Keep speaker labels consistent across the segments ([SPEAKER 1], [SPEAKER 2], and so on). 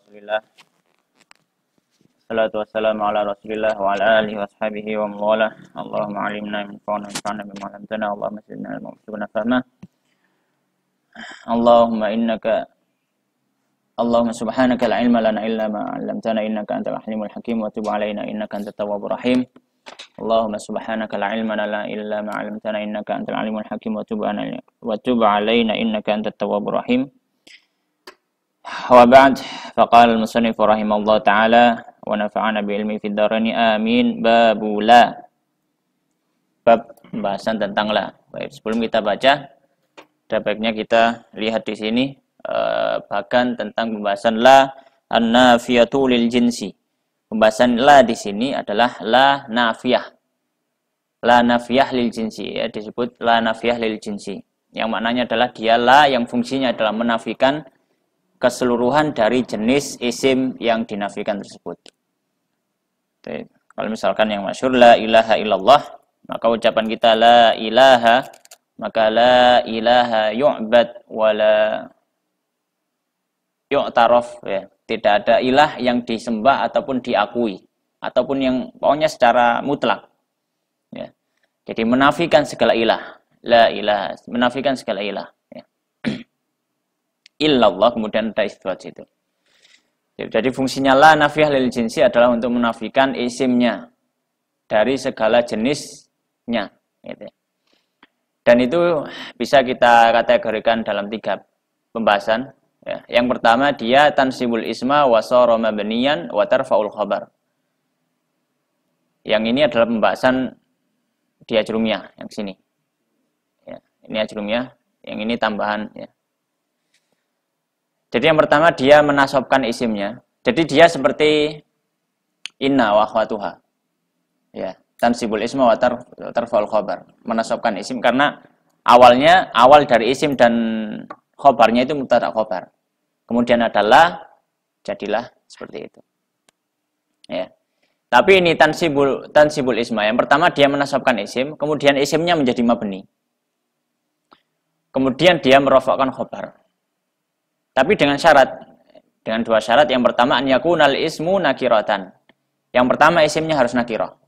[SPEAKER 1] Alhamdulillah. Salatu wassalamu ala Rasulillah wa ala alihi washabihi wa mawala. Allahumma alimna min fa'na fa'na bima 'allamtana. Allahumma zidna ilma warzuqna fahma. Allahumma subhanaka la ilma lana illa ma 'allamtana innaka antal alimul hakim wa tub 'alaina innaka antat tawwabur rahim. Allahumma subhanaka la ilma lana illa ma 'allamtana innaka antal alimul hakim wa tub 'alaina innaka antat tawwabur rahim. Wa ba'd, faqala al-musannif rahimahullah ta'ala wa nafa'ana bi ilmi fid darain amin. Babula, bab pembahasan tentang la. Baik, sebelum kita baca, ada baiknya kita lihat di sini bahkan tentang pembahasan la an-nafiyatu lil jinsi. Pembahasan la di sini adalah la nafiyah. La nafiyah lil jinsi, ya, disebut la nafiyah lil jinsi. Yang maknanya adalah dia la yang fungsinya adalah menafikan keseluruhan dari jenis isim yang dinafikan tersebut. Jadi, kalau misalkan yang masyhur la ilaha illallah, maka ucapan kita la ilaha, maka la ilaha yu'bad wala yu'taraf, ya. Tidak ada ilah yang disembah ataupun diakui, ataupun yang pokoknya secara mutlak. Ya. Jadi menafikan segala ilah, la ilaha, menafikan segala ilah. Illallah, kemudian ada istilah situ. Jadi fungsinya la nafiyah lil jinsi adalah untuk menafikan isimnya dari segala jenisnya. Gitu. Dan itu bisa kita kategorikan dalam 3 pembahasan. Ya. Yang pertama, dia tansibul isma wa sara mabniyan wa tarfa'ul khabar. Yang ini adalah pembahasan di ajrumiyah yang sini. Ya. Ini ajrumiyah, yang ini tambahan. Ya. Jadi yang pertama dia menasobkan isimnya. Jadi dia seperti inna wa akhwatuha. Ya, tansibul isma wa tarfa'ul khabar. Menasobkan isim karena awal dari isim dan khobarnya itu mubtada khobar. Kemudian adalah jadilah seperti itu. Ya. Tapi ini tansibul isma. Yang pertama dia menasobkan isim, kemudian isimnya menjadi mabni. Kemudian dia merofakkan khobar. Tapi dengan 2 syarat. Yang pertama, an yakunal ismu nakiratan. Yang pertama, isimnya harus nakirah.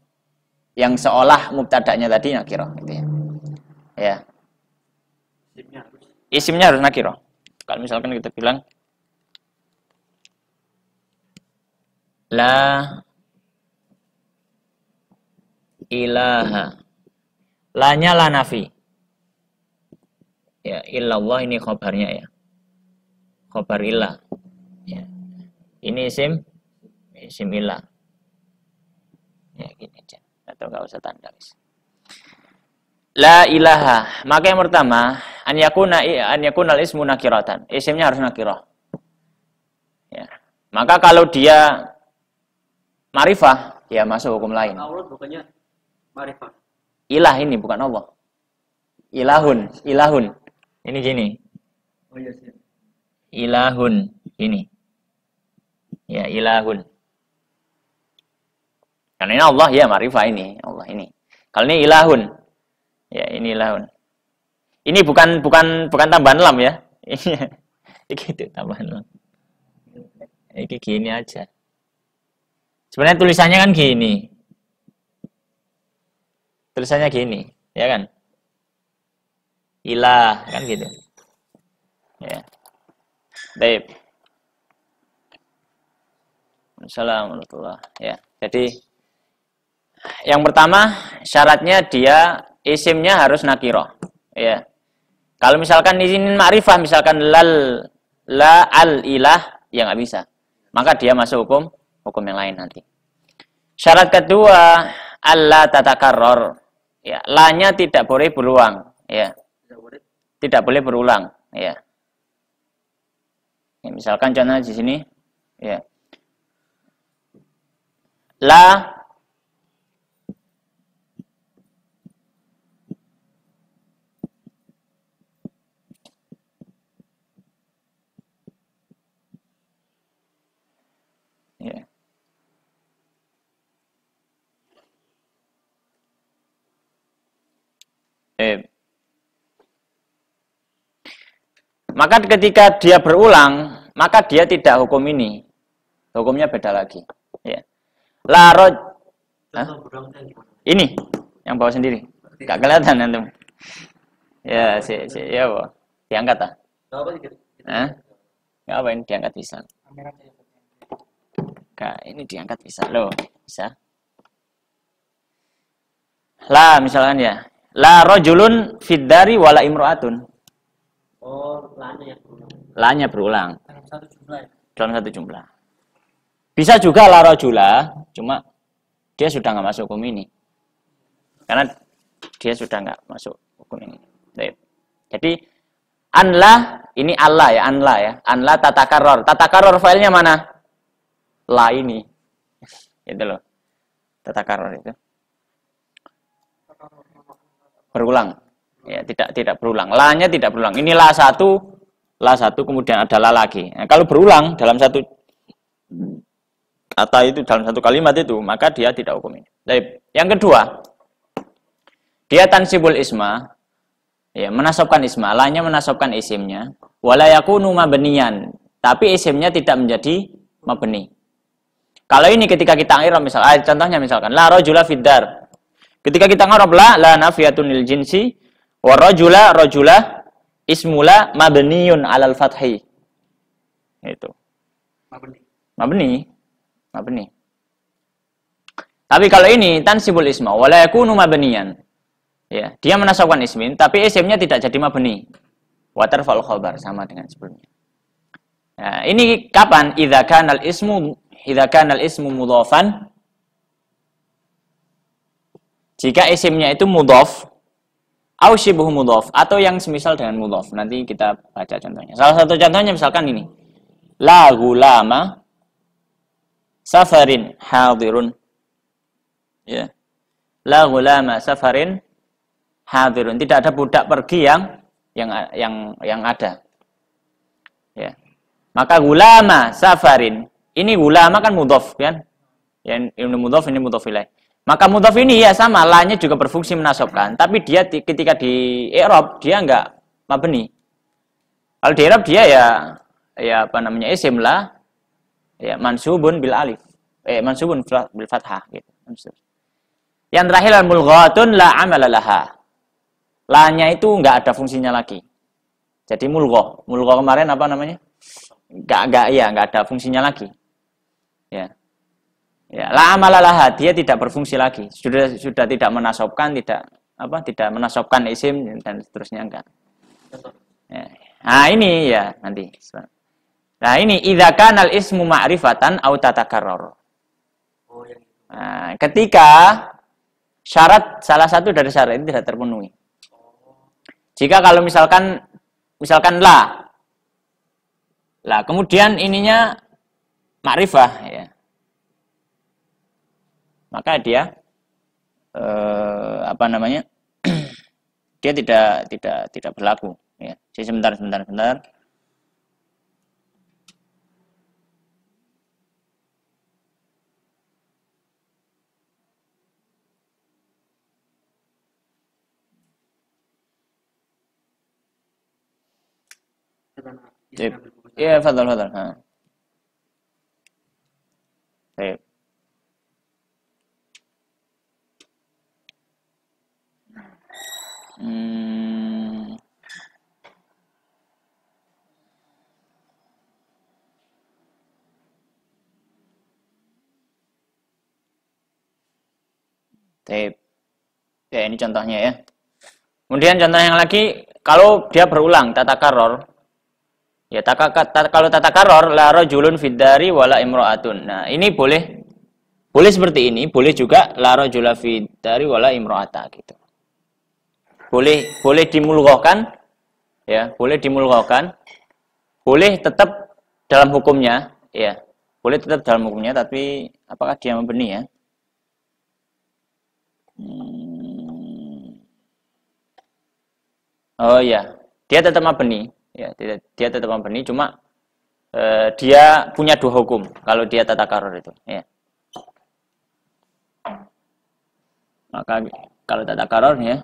[SPEAKER 1] Yang seolah mubtada'nya tadi nakirah. Gitu ya. Ya. Isimnya harus nakirah. Kalau misalkan kita bilang, la ilaha. La-nya la nafi. Ya, illallah ini khobarnya ya. Khobar ilah. Ya. Ini isim ilah. Ya, gini aja. Atau enggak usah tanda. La ilaha. Maka yang pertama, an yakunal ismu nakiratan. Isimnya harus nakirah. Ya. Maka kalau dia ma'rifah, ya masuk hukum lain.
[SPEAKER 2] Allah bukannya ma'rifah.
[SPEAKER 1] Ilah ini bukan Allah. Ilahun. Ini gini.
[SPEAKER 2] Oh iya sih.
[SPEAKER 1] Ilahun ini. Ya, ilahun. Karena ini Allah, ya ma'rifah ini, Allah ini. Kalau ini ilahun. Ya, ini ilahun. Ini bukan tambahan lam ya. Ini gitu tambahan lam. Ini gini aja. Sebenarnya tulisannya kan gini. Tulisannya gini, ya kan? Ilah kan gitu. Ya. Baik. Assalamualaikum. Ya. Jadi yang pertama syaratnya dia isimnya harus nakirah. Ya. Kalau misalkan di sini ma'rifah, misalkan la al ilah, ya nggak bisa. Maka dia masuk hukum yang lain nanti. Syarat kedua, alla tatakarror. Ya, la-nya tidak boleh berulang. Ya. Tidak boleh berulang. Ya. Ya, misalkan contohnya di sini, ya. La ya. Maka ketika dia berulang, maka dia tidak hukum ini. Hukumnya beda lagi. Ya. La roj. Hah?
[SPEAKER 2] Contoh berangnya gimana?
[SPEAKER 1] Ini yang bawa sendiri. Gak kelihatan antum. Ya, ya, Bo. Diangkat ah.
[SPEAKER 2] Gak apa sih?
[SPEAKER 1] Hah? Gak apa ini diangkat bisa.
[SPEAKER 2] Kamera aja.
[SPEAKER 1] Gak, ini diangkat bisa loh. Bisa. La misalkan ya. La rojulun fiddari wala imro'atun.
[SPEAKER 2] Oh, lanya ya.
[SPEAKER 1] La-nya berulang.
[SPEAKER 2] Dalam satu jumlah ya.
[SPEAKER 1] Dalam satu jumlah. Bisa juga la rojula, cuma dia sudah nggak masuk hukum ini. Karena dia sudah nggak masuk hukum ini. Baik. Jadi anla ini Allah ya, anla ya. Anla tatakarror. Tatakarror filenya mana? La ini. Itu loh. Tatakarror itu. Berulang. Ya, tidak berulang. La-nya tidak berulang. Ini la satu kemudian ada la lagi. Nah, kalau berulang dalam satu kata itu dalam satu kalimat itu, maka dia tidak hukum ini. Baik. Yang kedua, dia tansibul isma, ya, menasabkan isma, la-nya menasabkan isimnya, wala yakunu mabniyan, tapi isimnya tidak menjadi mabni. Kalau ini ketika kita ngirob contohnya misalkan la rajula fiddar. Ketika kita ngirob la nafiyatun lil jinsi wa rajula ismula mabniyun alal fathi. Itu. Mabni. Tapi kalau ini tansibul isma wala yakunu mabniyan. Ya, dia menasabkan ismin tapi isimnya tidak jadi mabni. Wa tarfa'ul khabar sama dengan sebelumnya. Nah, ini kapan? Idza kana al-ismu mudhafan. Jika isimnya itu mudhaf au syibhu mudhaf atau yang semisal dengan mudhaf. Nanti kita baca contohnya. Salah satu contohnya misalkan ini. La gulama safarin hadirun. Ya. La gulama safarin hadirun. Tidak ada budak pergi yang ada. Ya. Maka gulama safarin. Ini gulama kan mudhaf kan? Yang ini mudhaf, ini mudhaf ilaih. Maka mudhaf ini ya sama, la-nya juga berfungsi menasabkan, tapi dia ketika di i'rab dia enggak mabni. Kalau di i'rab dia ya apa namanya? Isim la ya mansubun bil alif. Mansubun bil fathah gitu. Yang terakhir al-mulghatun la amala laha. La-nya itu enggak ada fungsinya lagi. Jadi mulghah. Mulghah kemarin apa namanya? Enggak ada fungsinya lagi. Ya. Ya, la amalalah dia tidak berfungsi lagi. Sudah tidak menasabkan, tidak menasabkan isim dan seterusnya enggak. Ya. Nah, ini ya nanti. Nah, ini idza kana al-ismu ma'rifatan aw tatakarrar. Nah, ketika salah satu dari syarat ini tidak terpenuhi. Jika kalau misalkan la kemudian ininya ma'rifah ya. Maka dia dia tidak berlaku ya. Jadi sebentar. Iya, fadhal. Ha. Baik. Ya, ini contohnya ya. Kemudian contoh yang lagi, kalau dia berulang tatakarror. Ya, kalau tatakarror la rajulun fiddari wala imro'atun. Nah, ini boleh seperti ini, boleh juga la rajula fiddari wala imro'ata gitu. Boleh dimulghahkan ya, boleh tetap dalam hukumnya ya. Boleh tetap dalam hukumnya, tapi apakah dia mabni ya? Oh ya, dia tetap mabni. Ya, dia tetap mabni, cuma dia punya dua hukum kalau dia tatakarrur itu. Ya. Maka kalau tatakarrur ya,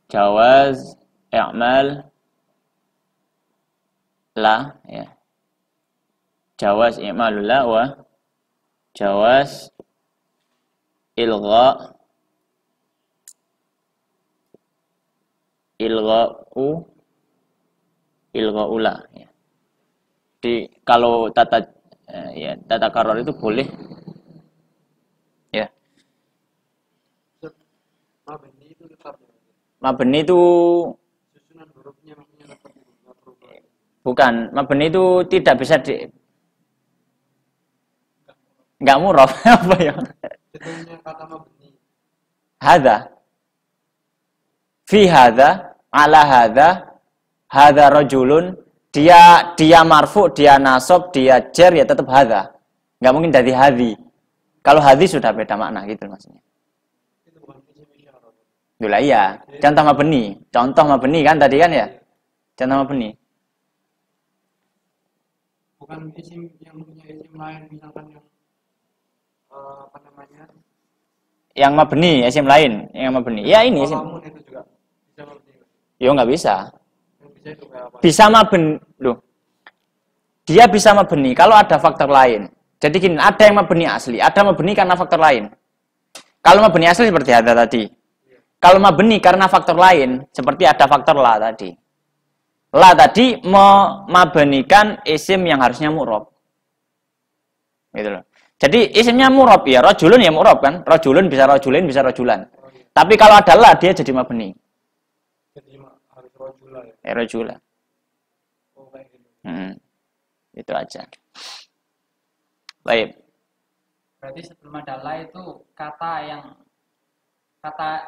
[SPEAKER 1] jawaz i'mal la ya. jawaz i'malul la wa jawaz ilgha'ula ya. Kalau tata karor itu boleh ya.
[SPEAKER 2] Mabni itu tetap ya.
[SPEAKER 1] Mabni itu
[SPEAKER 2] Susunan hurufnya maksudnya tetap itu nggak berubah.
[SPEAKER 1] bukan, mabni itu tidak bisa nggak muraf apa ya?
[SPEAKER 2] Contohnya kata mabni.
[SPEAKER 1] Hadza fi hadza ala hadza rajulun, dia marfu, dia nasab, dia jar ya tetap hadza. Nggak mungkin dari hadhi. Kalau hadhi sudah beda makna gitu maksudnya.
[SPEAKER 2] Itu bukan isim isyarah.
[SPEAKER 1] Itulah iya. Contoh mabni kan tadi kan ya? Contoh mabni.
[SPEAKER 2] Bukan isim yang punya isim lain, misalkan yang apa namanya?
[SPEAKER 1] Yang mabni, isim lain, yang mabni. Ya ini isim.
[SPEAKER 2] Qalamun itu juga bisa mabni.
[SPEAKER 1] Yo nggak bisa.
[SPEAKER 2] Yang bisa itu kayak apa?
[SPEAKER 1] Bisa mabni, loh. Dia bisa mabni kalau ada faktor lain. Jadi gini, ada yang mabni asli, ada mabni karena faktor lain. Kalau mabni asli seperti ada tadi. Kalau mabni karena faktor lain, seperti ada faktor la tadi. La tadi memabnikan isim yang harusnya mu'rab. Gitu loh. Jadi isimnya mu'rab ya, rajulun ya mu'rab kan? Rajulun bisa rajulin, bisa rajulan. Tapi kalau ada la dia jadi mabni.
[SPEAKER 2] Jadi harus rojula ya.
[SPEAKER 1] Rajula.
[SPEAKER 2] Oh kayak gitu.
[SPEAKER 1] Itu aja. Baik.
[SPEAKER 3] Berarti sebelum ada la itu kata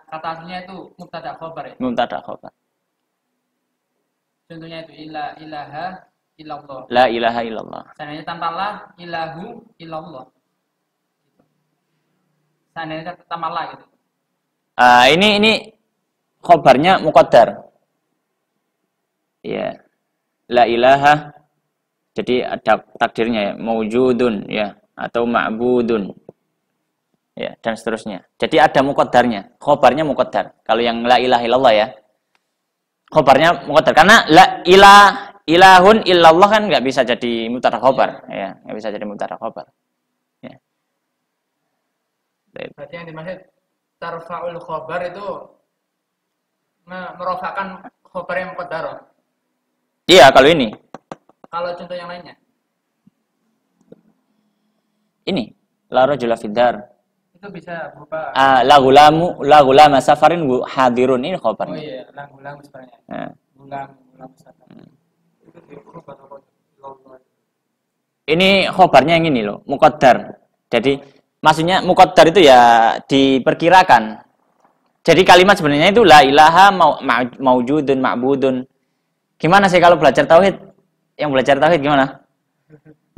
[SPEAKER 3] aslinya itu mubtada khobar ya.
[SPEAKER 1] Mubtada khobar.
[SPEAKER 3] Contohnya itu ilaha illallah.
[SPEAKER 1] La ilaha illallah.
[SPEAKER 3] Seandainya tanpa la ilahu illallah. Seandainya tanpa la gitu.
[SPEAKER 1] Ini khobarnya muqaddar. Ya. La ilaha. Jadi ada takdirnya ya, maujudun ya atau ma'budun. Ya, dan seterusnya. Jadi ada muqaddarnya. Khobarnya muqaddar. Kalau yang la ilaha illallah ya. Khobarnya muqaddar karena la ilahun illallah kan nggak bisa jadi mubtada khobar ya, nggak bisa jadi mubtada khobar. Ya.
[SPEAKER 3] Berarti yang dimaksud tarfa'ul khobar itu merofakan khobar yang muqaddar.
[SPEAKER 1] Iya, kalau ini.
[SPEAKER 3] Kalau contoh yang lainnya?
[SPEAKER 1] Ini la rajula fiddar.
[SPEAKER 3] Itu bisa berupa
[SPEAKER 1] La gulama safarin hadirun, ini khobarnya.
[SPEAKER 3] oh iya, gulam sebenarnya.
[SPEAKER 1] Nah.
[SPEAKER 3] Gulam safar.
[SPEAKER 2] Itu dirubah apa? Illallah.
[SPEAKER 1] Ini khobarnya yang ini loh, muqaddar. Jadi maksudnya muqaddar itu ya diperkirakan. Jadi kalimat sebenarnya itu la ilaha maujudun ma'budun. Gimana sih kalau belajar tauhid? Yang belajar tauhid gimana?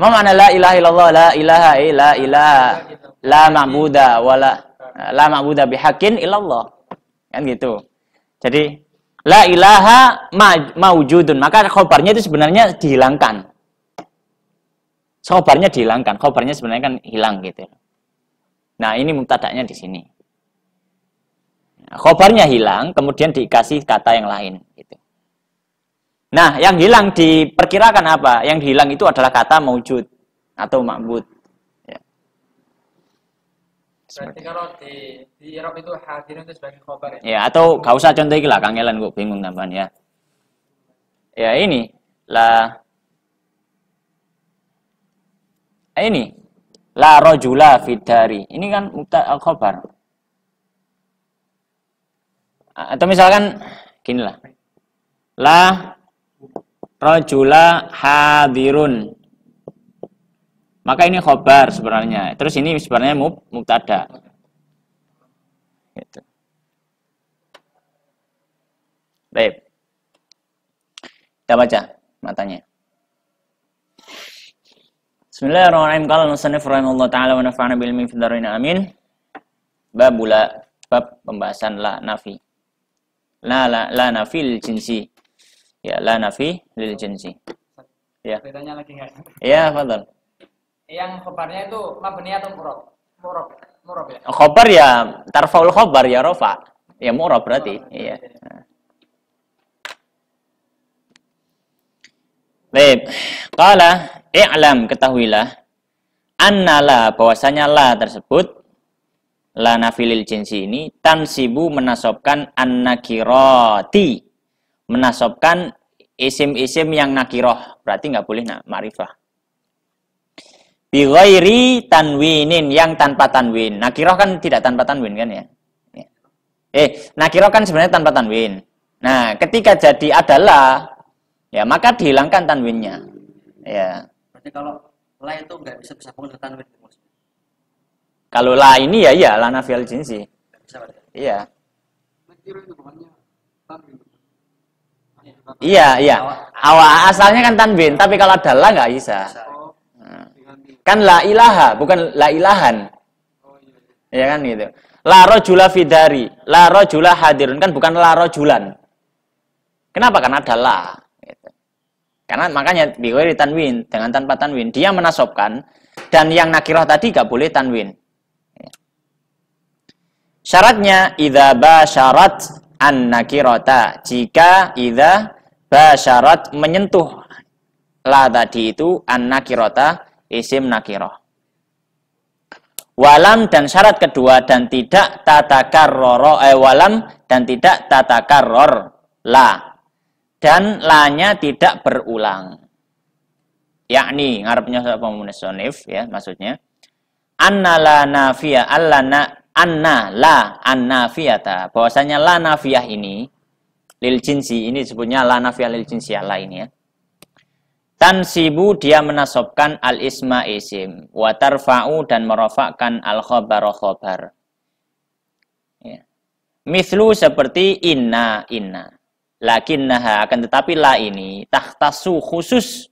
[SPEAKER 1] Ma makna la ilaha illallah, la ilaha la ma'buda wala la ma'buda bihaqqin illallah. Kan gitu. Jadi la ilaha maujudun, maka khobarnya itu sebenarnya dihilangkan. Khobarnya dihilangkan, khobarnya sebenarnya kan hilang gitu. Nah, ini mubtada'nya di sini. Khobarnya hilang, kemudian dikasih kata yang lain gitu. Nah, yang hilang diperkirakan apa? Yang hilang itu adalah kata maujud atau ma'bud. Ya.
[SPEAKER 3] Berarti kalau di Arab itu hadirun itu sebagai khobar ya.
[SPEAKER 1] Ya, atau gak usah contoh iki lah, kangelan kok bingung tambahan ya. Ya ini la rajula fidari. Ini kan mubtada khobar. Atau misalkan gini lah. La rajula hadirun. Maka ini khobar sebenarnya. Terus ini sebenarnya mubtada. Gitu. Baik. Kita baca matanya. Bismillahirrahmanirrahim. Qala al-musannif rahimahullah taala wa nafa'ana bil ilmi fid dharain amin. Bab pembahasan la nafi. La nafi lil jinsi. Ya, la nafi lil jinsi. Ya.
[SPEAKER 3] Bedanya lagi enggak?
[SPEAKER 1] Ya, fadhal.
[SPEAKER 3] Yang khobarnya itu mabni atau murab? Murab ya.
[SPEAKER 1] Khobar ya tarfaul khobar ya rafa. Ya murab berarti. Iya. Baik. Qala i'lam, ketahuilah annala, bahwasanya la tersebut, la nafilil jinsi ini tansibu menasobkan an-nakirati, menasobkan isim-isim yang nakiroh, berarti nggak boleh ma'rifah. Bi ghairi tanwinin, yang tanpa tanwin. Nakiroh kan tidak tanpa tanwin kan ya? Nakiroh kan sebenarnya tanpa tanwin. Nah, ketika jadi adalah, ya maka dihilangkan tanwinnya. Ya.
[SPEAKER 4] Berarti kalau la itu nggak bisa disambung dengan tanwin maksudnya.
[SPEAKER 1] Kalau la ini ya la nafiyal jinsi.
[SPEAKER 4] Nggak bisa berarti.
[SPEAKER 1] Iya.
[SPEAKER 2] Nakiro itu bukannya tanwin.
[SPEAKER 1] Iya. Awal asalnya kan tanwin, tapi kalau ada la nggak bisa.
[SPEAKER 2] Oh,
[SPEAKER 1] Nah.
[SPEAKER 2] dengan
[SPEAKER 1] Kan la ilaha, bukan la ilahan.
[SPEAKER 2] oh iya.
[SPEAKER 1] Ya kan gitu. La rajula fidari, la rajula hadirun, kan bukan la rajulan. Kenapa? Karena ada la. Gitu. Karena makanya biwiri tanwin, dengan tanpa tanwin. Dia menasobkan, dan yang nakirah tadi gak boleh tanwin. Syaratnya, idza basyarat an nakirata. Jika idza basyarat menyentuh la tadi itu an nakirata, isim nakirah. Walam, dan syarat kedua, dan tidak tatakarroro, walam, dan tidak tatakarror la, dan la-nya tidak berulang. Yakni ngarepnya sapa musannif ya, maksudnya anna la nafiyah, anna la an-nafiyata, bahwasanya la nafiyah ini lil jinsi, ini disebutnya la nafiyah lil jinsi la ini ya. Tansibu, dia menasobkan al-isma isim, wa tarfa'u, dan merofakkan al-khobar khobar. Ya. Mithlu, seperti inna. Lakinnaha, akan tetapi la ini tahtasu, khusus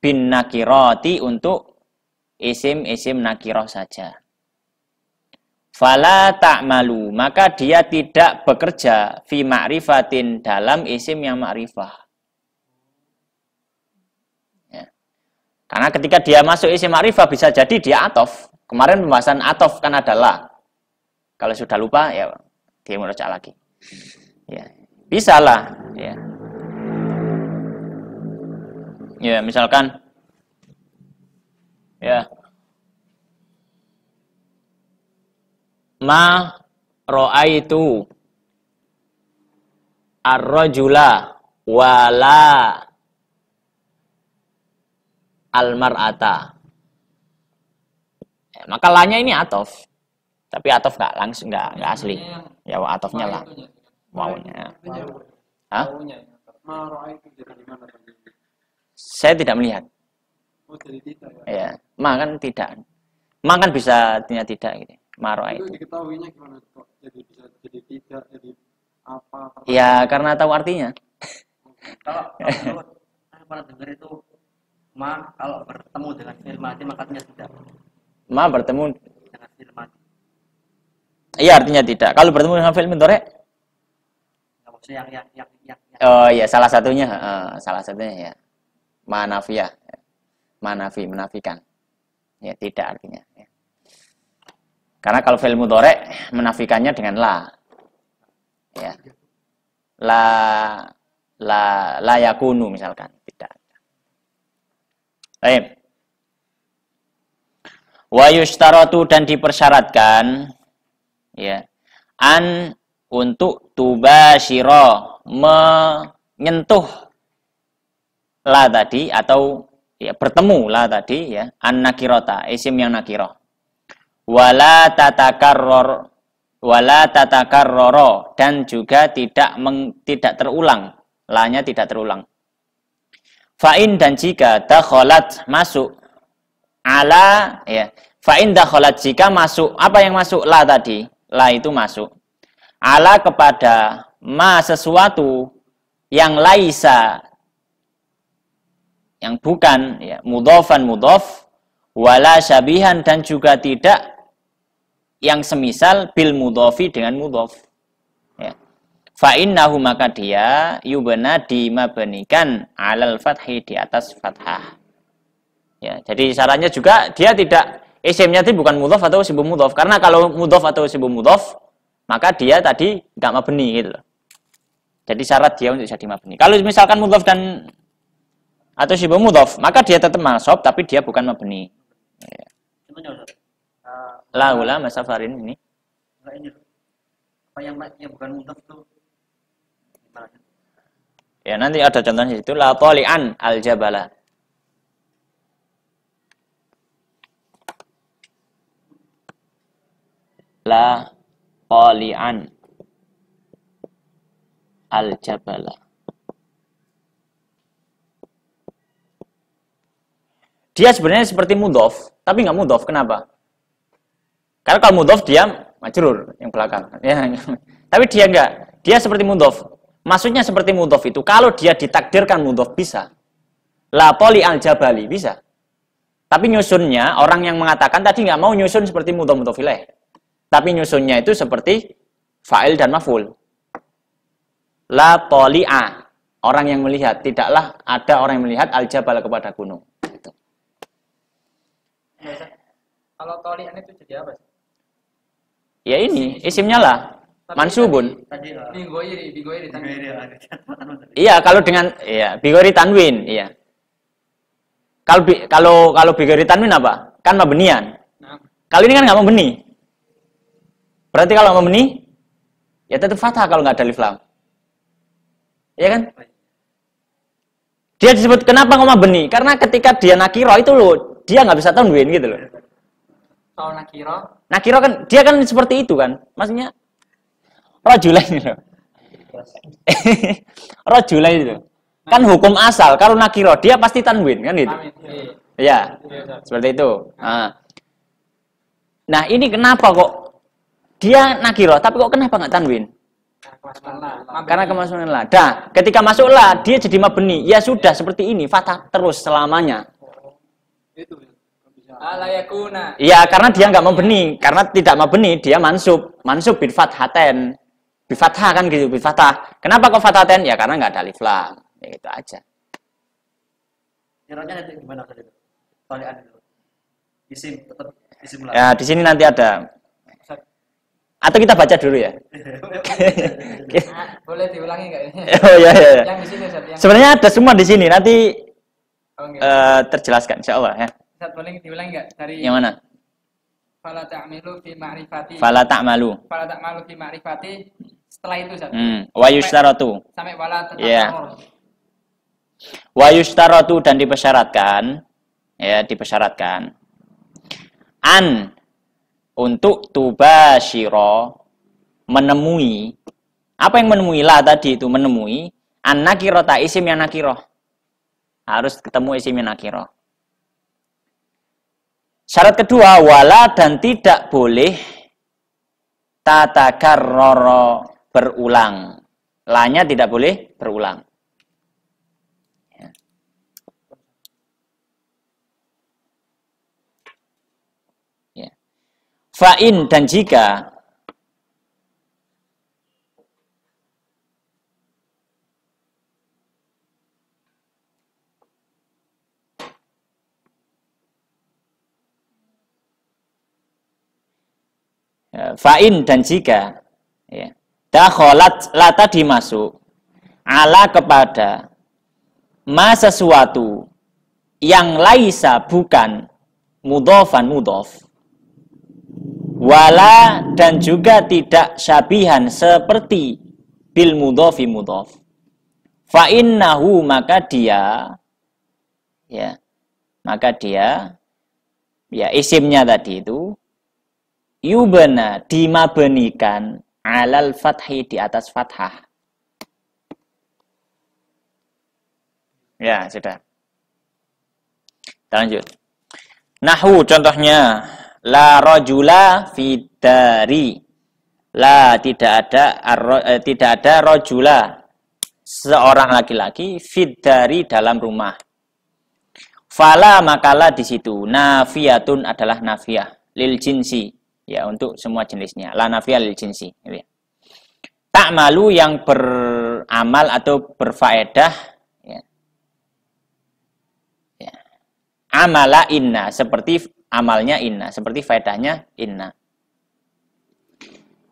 [SPEAKER 1] bin nakirati, untuk isim-isim nakirah saja. Fala ta'malu, maka dia tidak bekerja fi ma'rifatin, dalam isim yang ma'rifah. Karena ketika dia masuk isim ma'rifah bisa jadi dia atof. Kemarin pembahasan atof kan adalah. Kalau sudah lupa ya dia merujuk lagi. Ya, bisa lah. Ya. Ya, misalkan ya. Ma ra'aitu ar-rajula wala al-mar'ata. Ya, maka lanya ini atof. Tapi atof nggak langsung, nggak asli. Ya, atofnya lah. Wawunya. Hah?
[SPEAKER 2] Ma itu jadi gimana tadi?
[SPEAKER 1] Saya tidak melihat.
[SPEAKER 2] Oh, jadi tidak ya.
[SPEAKER 1] Ya, ma kan tidak. Ma kan bisa artinya tidak gitu. Ma
[SPEAKER 2] Itu
[SPEAKER 1] itu.
[SPEAKER 2] diketahuinya gimana kok? Jadi bisa jadi tidak, jadi apa?
[SPEAKER 1] Ya, karena tahu artinya.
[SPEAKER 4] Kalau saya pernah dengar itu ma kalau bertemu dengan fi'il madi maka artinya tidak.
[SPEAKER 1] Ma bertemu,
[SPEAKER 4] Dengan fi'il madi.
[SPEAKER 1] iya artinya tidak. Kalau bertemu dengan fi'il mudhari',
[SPEAKER 4] Nggak maksudnya yang
[SPEAKER 1] oh iya, salah satunya ya. Manafiyah. Manafi, menafikan. Ya, tidak artinya. Ya. Karena kalau fi'il mudhari' menafikannya dengan la. Ya. La yakunu misalkan, tidak. Baik. Wa yushtaratu, dan dipersyaratkan ya, an, untuk tubashiro, menyentuh la tadi, atau ya bertemu la tadi ya, an nakirota, isim yang nakirah. Wala tatakarroro, dan juga tidak terulang, la-nya tidak terulang. Fa'in, dan jika dakholat, masuk ala ya, fa'in dakholat, jika masuk, apa yang masuk la tadi, la itu masuk ala kepada ma, sesuatu yang laisa, yang bukan ya, mudhofan mudhof, wala syabihan, dan juga tidak yang semisal bil mudhofi, dengan mudhof ya. Fa'innahu, maka dia yubna, dimabnikan alal fathi, di atas fathah. Ya, jadi syaratnya juga dia tidak, isimnya itu bukan mudhof atau sibuk mudhof. Karena kalau mudhof atau sibuk mudhof, maka dia tadi nggak mabni gitu loh. Jadi syarat dia untuk jadi mabni. Kalau misalkan mudhof dan atau syibhu mudhof, maka dia tetap mansub tapi dia bukan mabni. Ya.
[SPEAKER 4] Contohnya Ustaz.
[SPEAKER 1] La ulama safarin ini.
[SPEAKER 4] Enggak ini. Apa yang bukan mudhof tuh gimana?
[SPEAKER 1] Ya, nanti ada contohnya itu la tali'an al-jabala. La tali'an al-jabala. Dia sebenarnya seperti mudhof, tapi nggak mudhof. Kenapa? Karena kalau mudhof dia majrur yang belakang. Ya. Tapi dia nggak. Dia seperti mudhof. Maksudnya seperti mudhof itu kalau dia ditakdirkan mudhof bisa. La tali al-jabali bisa. Tapi nyusunnya orang yang mengatakan tadi nggak mau nyusun seperti mudhof ilaih. Tapi nyusunnya itu seperti fa'il dan maf'ul. La tali'a, orang yang melihat, tidaklah ada orang yang melihat al-jabal kepada gunung. Gitu.
[SPEAKER 3] Kalau tolian itu jadi apa sih?
[SPEAKER 1] Ya ini isimnya lah, mansubun.
[SPEAKER 4] Tadi
[SPEAKER 3] Bigoiri tadi.
[SPEAKER 1] Iya, kalau dengan iya bigori tanwin, iya. Kalau bigori tanwin apa? Kan mabnian.
[SPEAKER 3] Nah,
[SPEAKER 1] Kali ini kan nggak mabni. Berarti kalau mabni ya tetap fathah kalau nggak ada alif lam. Iya kan? Dia disebut kenapa kok mabni? Karena ketika dia nakiro itu loh, dia nggak bisa tanwin gitu loh.
[SPEAKER 3] kalau nakiro,
[SPEAKER 1] Nakiro kan dia kan seperti itu kan. Maksudnya rajula ini loh. Rajula itu. Kan hukum asal kalau nakiro dia pasti tanwin kan gitu.
[SPEAKER 3] amin.
[SPEAKER 1] Iya. Seperti itu. Nah, ini kenapa kok dia nakiro tapi kok kenapa nggak tanwin? Karena kemasukan la. Dah, ketika masuk la dia jadi mabni. Ya sudah seperti ini, fathah terus selamanya.
[SPEAKER 2] Itu ya. Bisa.
[SPEAKER 3] Alayakuna.
[SPEAKER 1] Iya, karena dia nggak mabni. Karena tidak mabni, dia mansub. Mansub bil fathaten. Bil fathah kan gitu, bil fathah. Kenapa kok fathaten? Ya karena nggak ada alif lam. Ya itu aja.
[SPEAKER 4] Kiranya nanti gimana tadi itu? Talian itu. Isim tetap isim lah.
[SPEAKER 1] Ya, di sini nanti ada. Atau kita baca dulu ya.
[SPEAKER 3] Boleh diulangi nggak ini?
[SPEAKER 1] Oh iya iya.
[SPEAKER 3] Yang di sini Ustaz, yang
[SPEAKER 1] Sebenarnya ada semua di sini. Nanti
[SPEAKER 3] oh, enggak.
[SPEAKER 1] terjelaskan insya Allah ya.
[SPEAKER 3] Ustaz, boleh diulangi nggak dari
[SPEAKER 1] Yang mana?
[SPEAKER 3] fala ta'milu fi ma'rifati.
[SPEAKER 1] Fala ta'malu.
[SPEAKER 3] Fala ta'malu fi ma'rifati. Setelah itu Ustaz.
[SPEAKER 1] Wa yushtaratu.
[SPEAKER 3] Sampai wala tetap
[SPEAKER 1] Iya.
[SPEAKER 3] amur.
[SPEAKER 1] Wa yushtaratu dan dipersyaratkan ya, dipersyaratkan an untuk tubashiro menemui. Apa yang menemui la tadi itu menemui an nakirata isim yang nakiroh. Harus ketemu isim yang nakiroh. Syarat kedua, wala dan tidak boleh tatakarrara berulang. La-nya tidak boleh berulang. Ya. Ya. Fa'in dan jika fa'in dan jika ya, dakholat la tadi masuk ala kepada ma sesuatu yang laisa bukan mudhofan mudhof wala dan juga tidak syabihan seperti bil mudhofi mudhof fa'innahu maka dia ya isimnya tadi itu yubna dimabenikan alal fathi di atas fathah. Ya, sudah. Kita lanjut. Nahwu contohnya la rajula fidari. La tidak ada rajula seorang laki-laki fidari dalam rumah. Fala makalah di situ nafiyatun adalah nafiyah lil jinsi. Ya, untuk semua jenisnya. La nafiyah lil jinsi. Ya. Ta'malu yang beramal atau berfaedah. Ya. Ya. Amala inna. Seperti amalnya inna. Seperti faedahnya inna.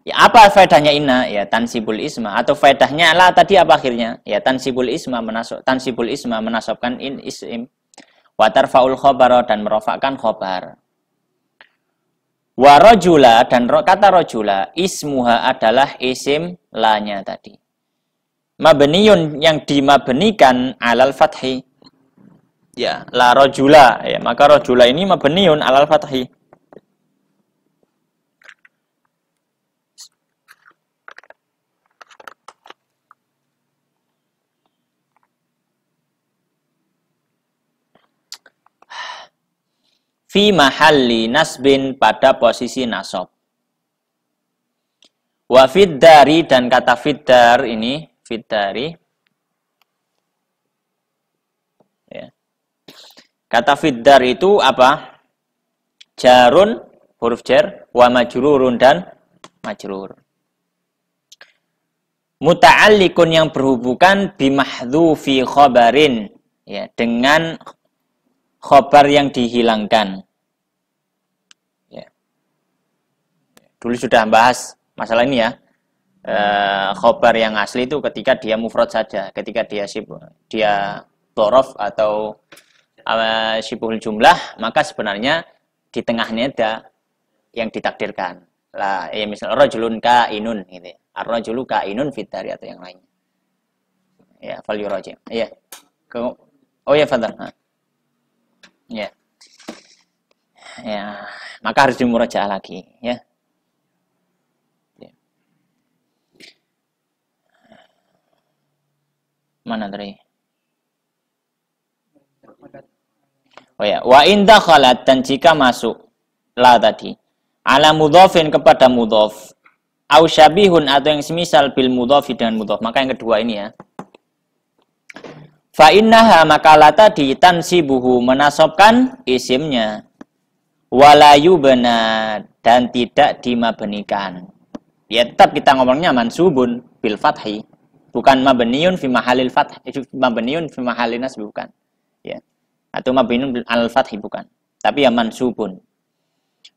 [SPEAKER 1] Ya, apa faedahnya inna? Ya tansibul isma. Atau faedahnya la tadi apa akhirnya? Ya tansibul isma menasabkan in isim. Wa tarfaul khabar dan merofakkan khobar. Wa rajula dan kata rajula ismuha adalah isim lanya tadi. Mabniyun yang dimabnikan alal fathi. Ya, la rajula. Ya, maka rajula ini mabniyun alal fathi. Fi mahalli nasbin pada posisi nasab. Wa fiddari dan kata fiddar ini fiddari. Ya. Kata fiddar itu apa? Jarun huruf jar wa majrurun dan majrur. Muta'alliqun yang berhubungan bimahdhufi khabarin ya dengan khobar yang dihilangkan. Ya. Dulu sudah bahas masalah ini ya. Khobar yang asli itu ketika dia mufrad saja, ketika dia dhorof atau syibhul jumlah, maka sebenarnya di tengahnya ada yang ditakdirkan. Lah, ya misal rajulun kainun gitu ya. Ar-rajulu kainun fitari atau yang lainnya. Ya, fal yuraji. Ya. Oh ya, fadhal. Ya. Ya, maka harus dimurajaah lagi, ya. Ya. Mana tadi? Oh ya, wa in dakhalat dan jika masuk la tadi ala mudhafin kepada mudhaf au syabihun atau yang semisal bil mudhafi dengan mudhaf, maka yang kedua ini ya. Fa innaha maka la tadi tansibuhu menasabkan isimnya wala yubna dan tidak dimabnikan. Ya tetap kita ngomongnya mansubun bil fathi, bukan mabniun fi mahallil fath, mabniun fi mahallin nasb bukan. Ya. Atau mabniun al fathi bukan. Tapi ya mansubun.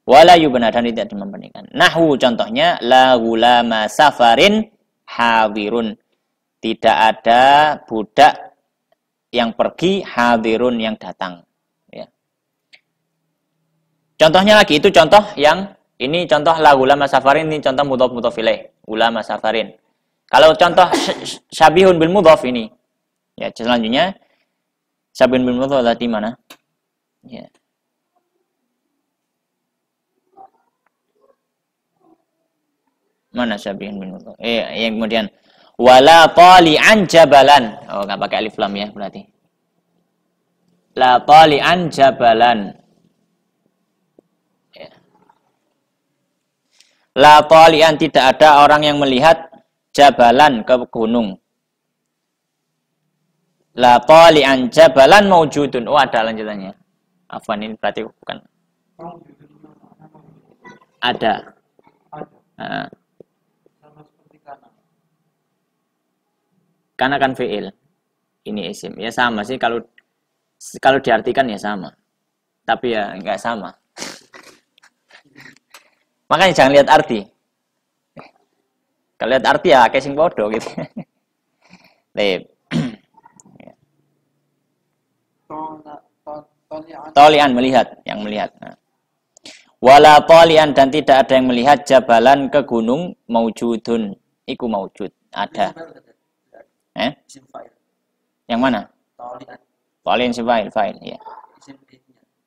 [SPEAKER 1] Wala yubna dan tidak dimabnikan. Nahwu contohnya la gulama safarin hadirun. Tidak ada budak yang pergi, hadirun yang datang. Ya. Contohnya lagi, itu contoh yang, ini contoh la ulama safarin, ini contoh mudhaf mudhaf ilaih, ulama safarin. Kalau contoh syabihun bil mudhaf ini, ya selanjutnya, syabihun bil mudhaf tadi mana? Ya. Mana syabihun bil mudhaf? Yang kemudian, wala tali'an jabalan. Oh, enggak pakai alif lam ya berarti. La tali'an jabalan. Ya. La tali'an tidak ada orang yang melihat jabalan ke gunung. La tali'an jabalan maujudun. Oh, ada lanjutannya. Afwan, ini berarti bukan. Ada. Nah. Karena kan fi'il, ini isim. Ya sama sih, kalau diartikan ya sama. Tapi ya enggak sama. Makanya jangan lihat arti. Kalau lihat arti ya kayak sing bodoh gitu. Lep. Tolian melihat, yang melihat. Wala tolian dan tidak ada yang melihat jabalan ke gunung maujudun. Iku maujud, ada. Yang mana? Tolian isim fa'il, ya.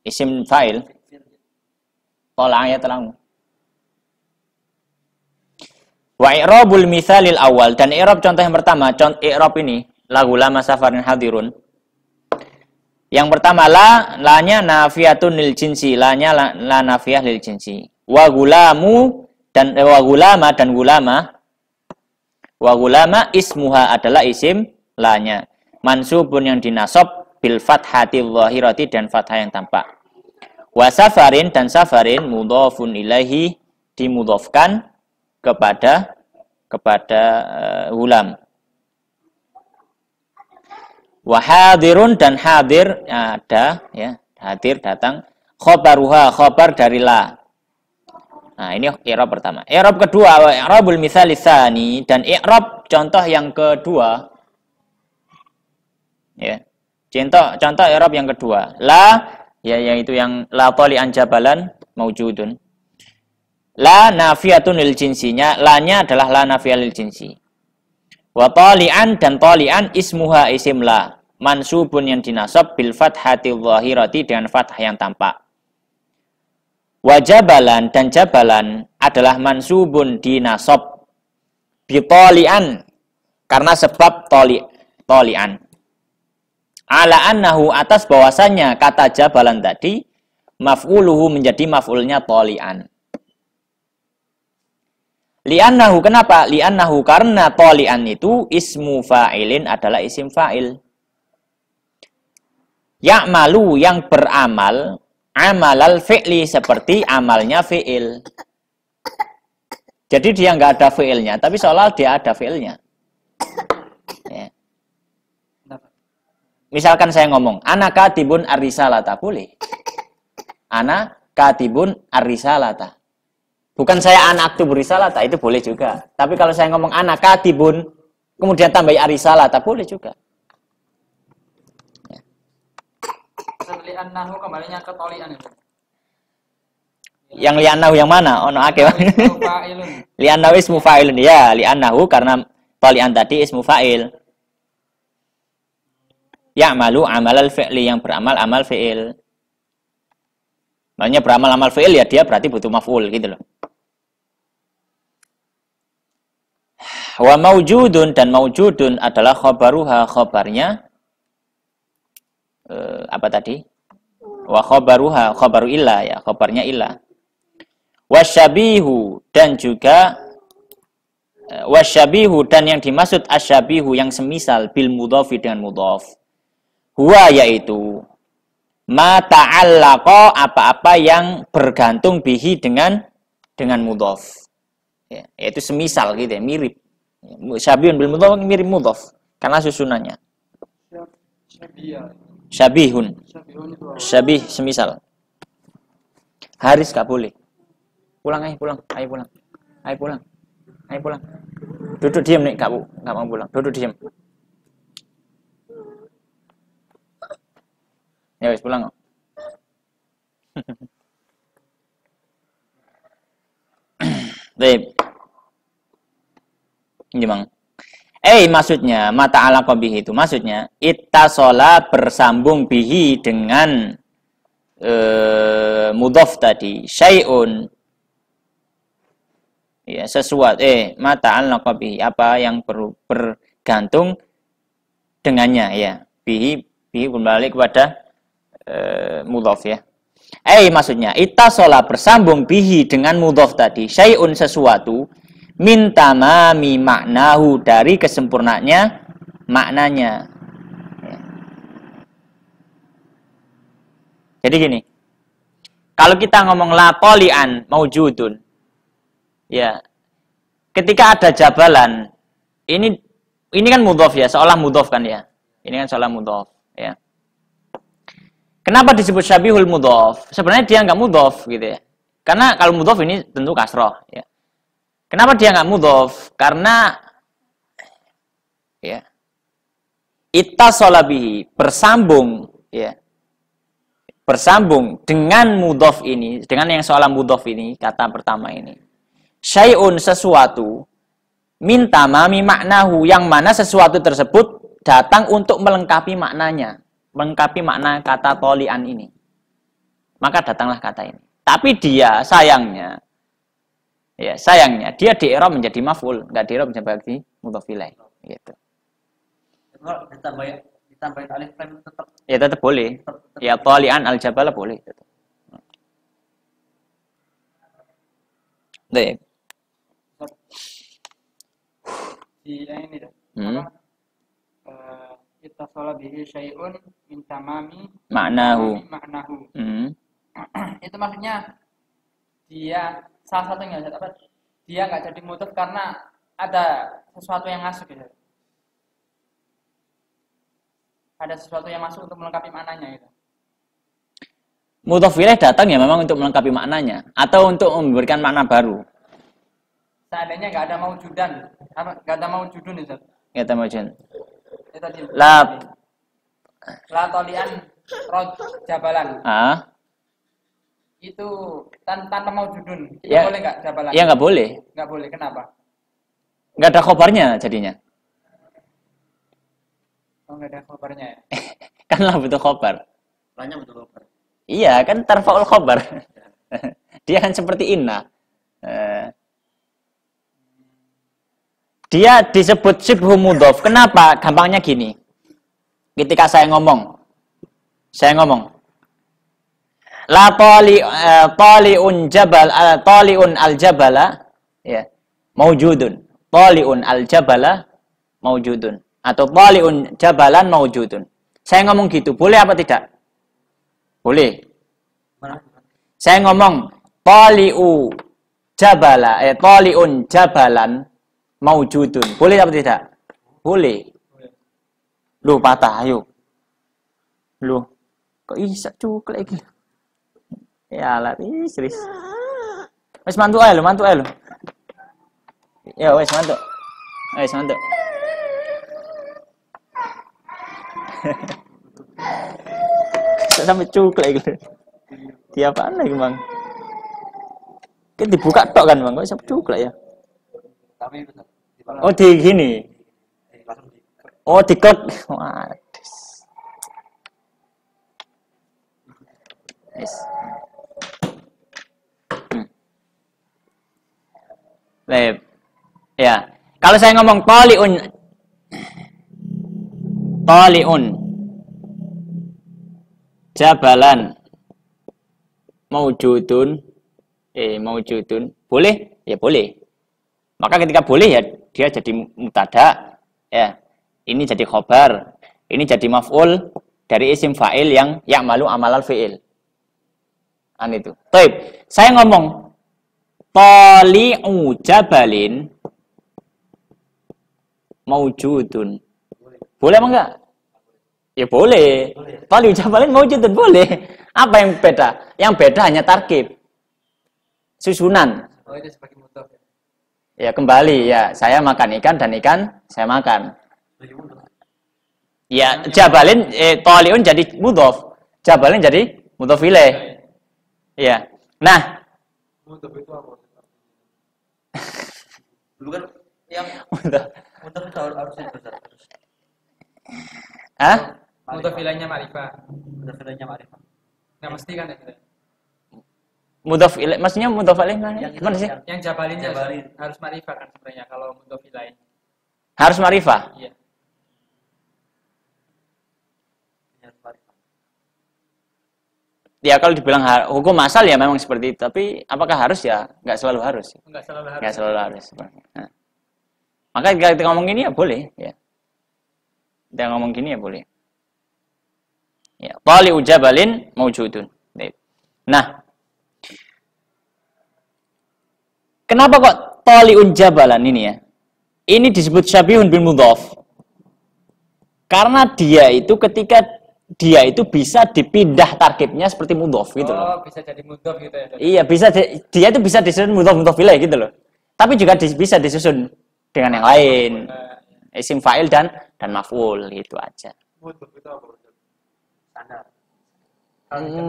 [SPEAKER 1] Isim fa'il. Tola ayat terang. Wa i'rabul mithalil awal dan i'rab contoh yang pertama, contoh i'rab ini lagu lama safarin hadirun. Yang pertama la-nya nafiyatun lil jinsi, la-nya la nafiyah lil jinsi. Wa gulamu dan wa gulama dan gulama. Wa gulama ismuha adalah isim la-nya. Mansubun yang dinasab bil fathati dhahirati dan fathah yang tampak. Wa safarin dan safarin mudhafun ilaihi dimudhafkan kepada gulam. Wa hadirun dan hadir ada ya, hadir datang. Khobaruha khobar dari la. Nah, ini i'rab pertama. I'rab kedua, wa i'rabul mitsal tsani, dan i'rab contoh yang kedua. Ya. Contoh i'rab yang kedua. La, ya yaitu yang la tali'an jabalan maujudun. La nafiyatun lil jinsinya, la-nya adalah la nafiyah lil jinsi. Wa tali'an, dan tali'an ismuha isim la, mansubun yang dinasab bil fathati dhahirati, dengan fathah yang tampak. Wa jabalan, dan jabalan adalah mansubun dinasab bi tali'an, karena sebab tali'an. Ala annahu, atas bahwasannya kata jabalan tadi maf'uluhu menjadi maf'ulnya tali'an. Li'annahu, kenapa? Li'annahu, karena tali'an itu ismu fa'ilin, adalah isim fa'il. Ya'malu, yang beramal, amalal fi'li, seperti amalnya fi'il. Jadi dia nggak ada fi'ilnya, tapi seolah dia ada fi'ilnya. Ya. Misalkan saya ngomong, ana katibun ar-risalata, boleh. Ana katibun ar-risalata. Bukan saya anak aktub risalata, itu boleh juga. Tapi kalau saya ngomong ana katibun, kemudian tambah ar-risalata, boleh juga.
[SPEAKER 3] Li'annahu kembalinya ke tolian itu.
[SPEAKER 1] Yang li'annahu yang mana? Ono ake. Li'annahu ismu fa'ilun. Ya, li'annahu karena tolian tadi ismu fa'il. Ya'malu amalal fi'li, yang beramal amal fi'il. Makanya beramal amal fi'il ya dia berarti butuh maf'ul gitu loh. Wa maujudun, dan maujudun adalah khobaruha, khobarnya apa tadi? Wa khobaruha, khobaru illah, ya, khobarnya illah. Wasyabihu, dan juga wasyabihu, dan yang dimaksud asyabihu yang semisal bil mudhafi, dengan mudhaf. Huwa, yaitu ma ta'allaqa, apa-apa yang bergantung bihi, dengan mudhaf. Ya, yaitu semisal gitu ya, mirip. Syabihun bil mudhaf, mirip mudhaf karena susunannya. Syabihun. Syabih, semisal. Haris gak boleh. Pulang, ayo pulang. Ayo pulang. Ayo pulang. Ayo pulang. Duduk diam nih, gak mau pulang. Duduk diam. Ya wis pulang. Baik. Ini Bang. Maksudnya mata ala bihi itu maksudnya ittasala, bersambung bihi, dengan mudhaf tadi, syai'un, ya, sesuatu, mata ala bihi, apa yang bergantung dengannya, ya, bihi kembali kepada mudhaf, ya. Maksudnya ittasala, bersambung bihi, dengan mudhaf tadi, syai'un, sesuatu, min tamami maknahu, dari kesempurnaannya maknanya. Ya. Jadi gini, kalau kita ngomong la toli'an maujudun, ya, ketika ada jabalan, ini kan mudhaf ya, seolah mudhaf kan ya, ini kan seolah mudhaf ya. Kenapa disebut syabihul mudhaf? Sebenarnya dia nggak mudhaf gitu ya, karena kalau mudhaf ini tentu kasroh ya. Kenapa dia nggak mudhaf? Karena ya ittasala bihi, bersambung, ya, bersambung dengan mudhaf ini, dengan yang seolah mudhaf ini, kata pertama ini. Syai'un, sesuatu, min tamami maknahu, yang mana sesuatu tersebut datang untuk melengkapi maknanya, melengkapi makna kata tolian ini. Maka datanglah kata ini. Tapi dia sayangnya dia di i'rab menjadi maf'ul, enggak di i'rab menjadi mudhaf ilaih gitu.
[SPEAKER 4] Kalau ditambahin alif lam tetap,
[SPEAKER 1] Ya tetap boleh. Ya tali'an al-jabala boleh tetap. Baik.
[SPEAKER 2] Di ini dah.
[SPEAKER 1] Hmm.
[SPEAKER 2] Ittasala bihi syai'un min tamami
[SPEAKER 1] Maknahu.
[SPEAKER 3] Itu maksudnya dia salah satunya apa? Dia nggak jadi mudhaf karena ada sesuatu yang masuk gitu. Ada sesuatu yang masuk untuk melengkapi maknanya itu.
[SPEAKER 1] Mudhof ilaih datang ya memang untuk melengkapi maknanya atau untuk memberikan makna baru.
[SPEAKER 3] Seandainya nggak ada maujudan, nggak ada maujudun itu.
[SPEAKER 1] Ya tamajun.
[SPEAKER 3] Itu tadi.
[SPEAKER 1] La
[SPEAKER 3] tolian roj jabalan. Itu tanpa maujudun. Itu
[SPEAKER 1] Ya.
[SPEAKER 3] boleh nggak jabalan?
[SPEAKER 1] Ya nggak boleh.
[SPEAKER 3] Nggak boleh. Kenapa?
[SPEAKER 1] Nggak ada khobarnya jadinya.
[SPEAKER 3] Oh, nggak ada kabarnya ya.
[SPEAKER 1] Kan lah butuh khobar.
[SPEAKER 4] Banyak betul kabar.
[SPEAKER 1] Iya kan tarfaul khobar. Dia kan seperti inna. Dia disebut syibhu mudhof. Kenapa? Gampangnya gini. Ketika saya ngomong la taliun jabal taliun al jabala ya maujudun. Taliun al jabala maujudun atau taliun jabalan maujudun. Saya ngomong gitu, boleh apa tidak? Boleh. Saya ngomong taliu jabala taliun jabalan maujudun. Boleh apa tidak? Boleh. Lu patah, ayo. Lu kok bisa cuklek iki? Ya lah, serius. Wes mantu ae lu. Ya wes mantu. Sampai cuklek iki. Diapaan lagi, Bang? Kan dibuka tok kan, Bang. Kok sampai cuklek ya?
[SPEAKER 4] Tapi betul.
[SPEAKER 1] Oh, di gini. Oh, diklik. Waduh. Yes. Ya. Kalau saya ngomong taliun jabalan maujudun boleh? Ya boleh. Maka ketika boleh ya dia jadi mubtada ya. Ini jadi khobar, ini jadi maf'ul dari isim fa'il yang ya'malu amalal fi'il. Itu. Baik, saya ngomong tali'u jabalin maujudun. Boleh apa enggak? Ya boleh. Tali'u jabalin maujudun boleh. Apa yang beda? Yang beda hanya tarkib. Susunan.
[SPEAKER 3] Oh, itu sebagai mudhof.
[SPEAKER 1] Ya kembali ya, saya makan ikan dan ikan saya makan. Ya, jabalin tali'un jadi mudhof. Jabalin jadi mudhof ilaih. Ya. Nah,
[SPEAKER 2] Mudhof itu apa?
[SPEAKER 4] Dulu kan yang
[SPEAKER 1] mudhof.
[SPEAKER 4] muter itu harusnya besar.
[SPEAKER 1] Hah?
[SPEAKER 3] Mudhof ilaihnya ma'rifah.
[SPEAKER 4] Muter bedanya ma'rifah.
[SPEAKER 3] Nggak mesti kan ya?
[SPEAKER 1] Mudhof ilaih, maksudnya mudhof ilaih gimana sih?
[SPEAKER 3] Yang jabalinnya
[SPEAKER 4] Jabalin.
[SPEAKER 3] harus ma'rifah kan sebenarnya kalau mudhof ilaih.
[SPEAKER 1] Harus ma'rifah.
[SPEAKER 3] Iya.
[SPEAKER 1] Ya kalau dibilang hukum asal ya memang seperti itu, tapi apakah harus ya? Nggak selalu harus.
[SPEAKER 3] Enggak selalu harus.
[SPEAKER 1] Nggak selalu harus. Nah. Maka ketika kita ngomong gini ya boleh, ya. Kita ngomong gini ya boleh. Ya, tali'u jabalin maujudun. Nah, kenapa kok tali'un jabalan ini ya? Ini disebut syabihun bil mudhof. Karena dia itu ketika dia itu bisa dipindah tarkibnya seperti mudhof gitu loh.
[SPEAKER 3] Oh, bisa jadi mudhof gitu ya.
[SPEAKER 1] Iya, bisa dia itu bisa disusun mudhof ilaih gitu loh. Tapi juga bisa disusun dengan yang lain. Isim fa'il dan maf'ul gitu aja.
[SPEAKER 2] Mudhof itu apa?
[SPEAKER 4] Standar.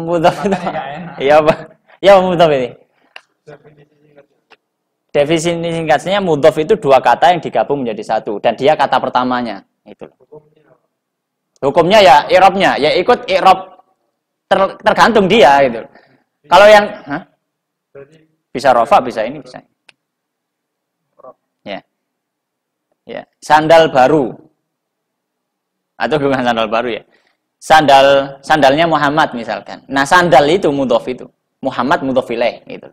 [SPEAKER 1] Mudhof itu.
[SPEAKER 3] Makanya
[SPEAKER 1] Iya, Pak. Ya, mudhof ini.
[SPEAKER 2] Definisi singkatnya.
[SPEAKER 1] Definisi singkatnya mudhof itu dua kata yang digabung menjadi satu dan dia kata pertamanya itu.
[SPEAKER 2] Hukumnya apa?
[SPEAKER 1] Hukumnya ya i'rabnya, ya ikut i'rab tergantung dia gitu. Kalau yang
[SPEAKER 2] Berarti
[SPEAKER 1] bisa rofa, bisa ini, bisa. Ya. Ya, sandal baru. Atau bukan sandal baru ya. Sandalnya Muhammad misalkan. Nah, sandal itu mudhof itu. Muhammad mudhof ilaih gitu.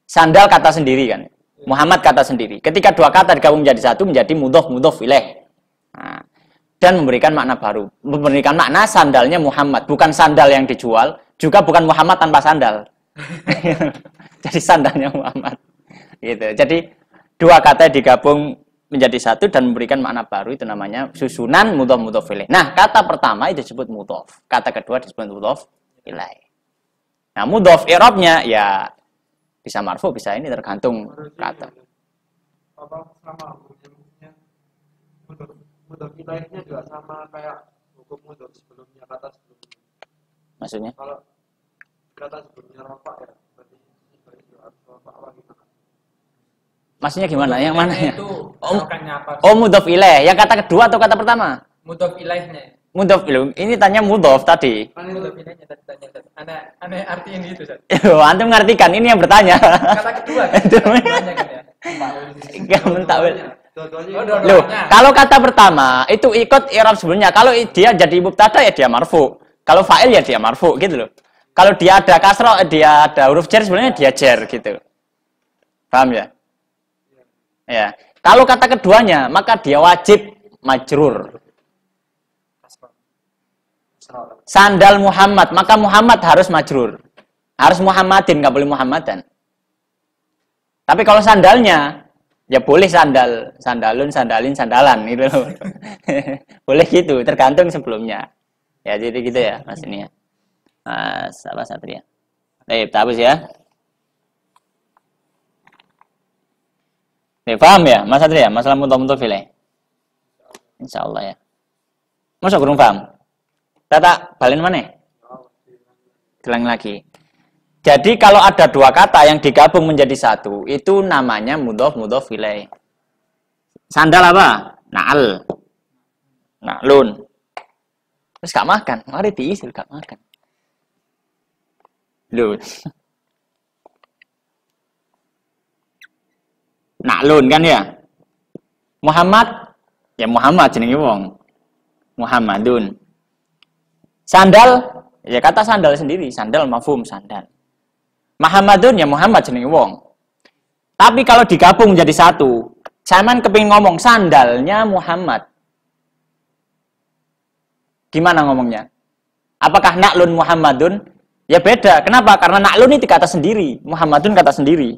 [SPEAKER 1] Sandal kata sendiri kan. Muhammad kata sendiri. Ketika dua kata digabung menjadi satu menjadi mudhof ilaih. Nah, dan memberikan makna baru. Memberikan makna sandalnya Muhammad, bukan sandal yang dijual, juga bukan Muhammad tanpa sandal. Jadi sandalnya Muhammad. Gitu. Jadi dua kata digabung menjadi satu dan memberikan makna baru itu namanya susunan mudhof ilaih. Nah, kata pertama itu disebut mudhof. Kata kedua disebut mudhof ilaih. Nah, mudhof i'rabnya ya bisa marfu, bisa ini tergantung kata.
[SPEAKER 2] Apa sama hukumnya mudhof ilaihnya juga sama kayak hukum mudhof sebelumnya, kata sebelumnya.
[SPEAKER 1] Maksudnya?
[SPEAKER 2] Kalau kata sebelumnya rafa ya berarti rafa apa gimana?
[SPEAKER 1] Maksudnya gimana? Yang mana ya?
[SPEAKER 3] Oh,
[SPEAKER 1] Mudhof ilaih. Yang kata kedua atau kata pertama?
[SPEAKER 3] mudhof ilaihnya.
[SPEAKER 1] Mudhof ilaih. Ini tanya mudhof tadi.
[SPEAKER 3] Mudhof ilaihnya tadi tanya. Aneh artiin itu, Ustaz.
[SPEAKER 1] Antum ngartikan, ini yang bertanya.
[SPEAKER 3] Kata kedua kan? Tanya kan ya.
[SPEAKER 1] Enggak mentakwil.
[SPEAKER 2] Dua-duanya.
[SPEAKER 1] Loh, kalau kata pertama itu ikut i'rab sebelumnya. Kalau dia jadi mubtada ya dia marfu. Kalau fa'il ya dia marfu gitu loh. Kalau dia ada kasroh, dia ada huruf jar sebelumnya dia jar gitu. Paham ya? Ya. Kalau kata keduanya maka dia wajib majrur. Sandal Muhammad, maka Muhammad harus majrur. Harus Muhammadin, nggak boleh Muhammadan. Tapi kalau sandalnya, ya boleh sandal, sandalun, sandalin, sandalan gitu. Boleh gitu, tergantung sebelumnya. Ya jadi gitu ya, Mas ini ya. Mas apa Satria? Baik, tabus ya. Paham ya, Mas Satria? Masalah mudhof ilaih. Insyaallah ya. Masa kurang paham? Tata balen mana? Ulang lagi. Jadi kalau ada dua kata yang digabung menjadi satu, itu namanya mudhof ilaih. Sandal apa? Na'al. Na'lun. Terus gak makan. Mari diisi gak makan. Loh. Na'lun kan ya? Muhammad ya Muhammad jenenge wong. Muhammadun. Sandal, ya kata sandal sendiri, sandal mafhum sandal. Muhammadun ya Muhammad jenenge wong. Tapi kalau digabung jadi satu, sampean kepengin ngomong sandalnya Muhammad. Gimana ngomongnya? Apakah na'lun Muhammadun? Ya beda. Kenapa? Karena na'lun itu kata sendiri, Muhammadun kata sendiri.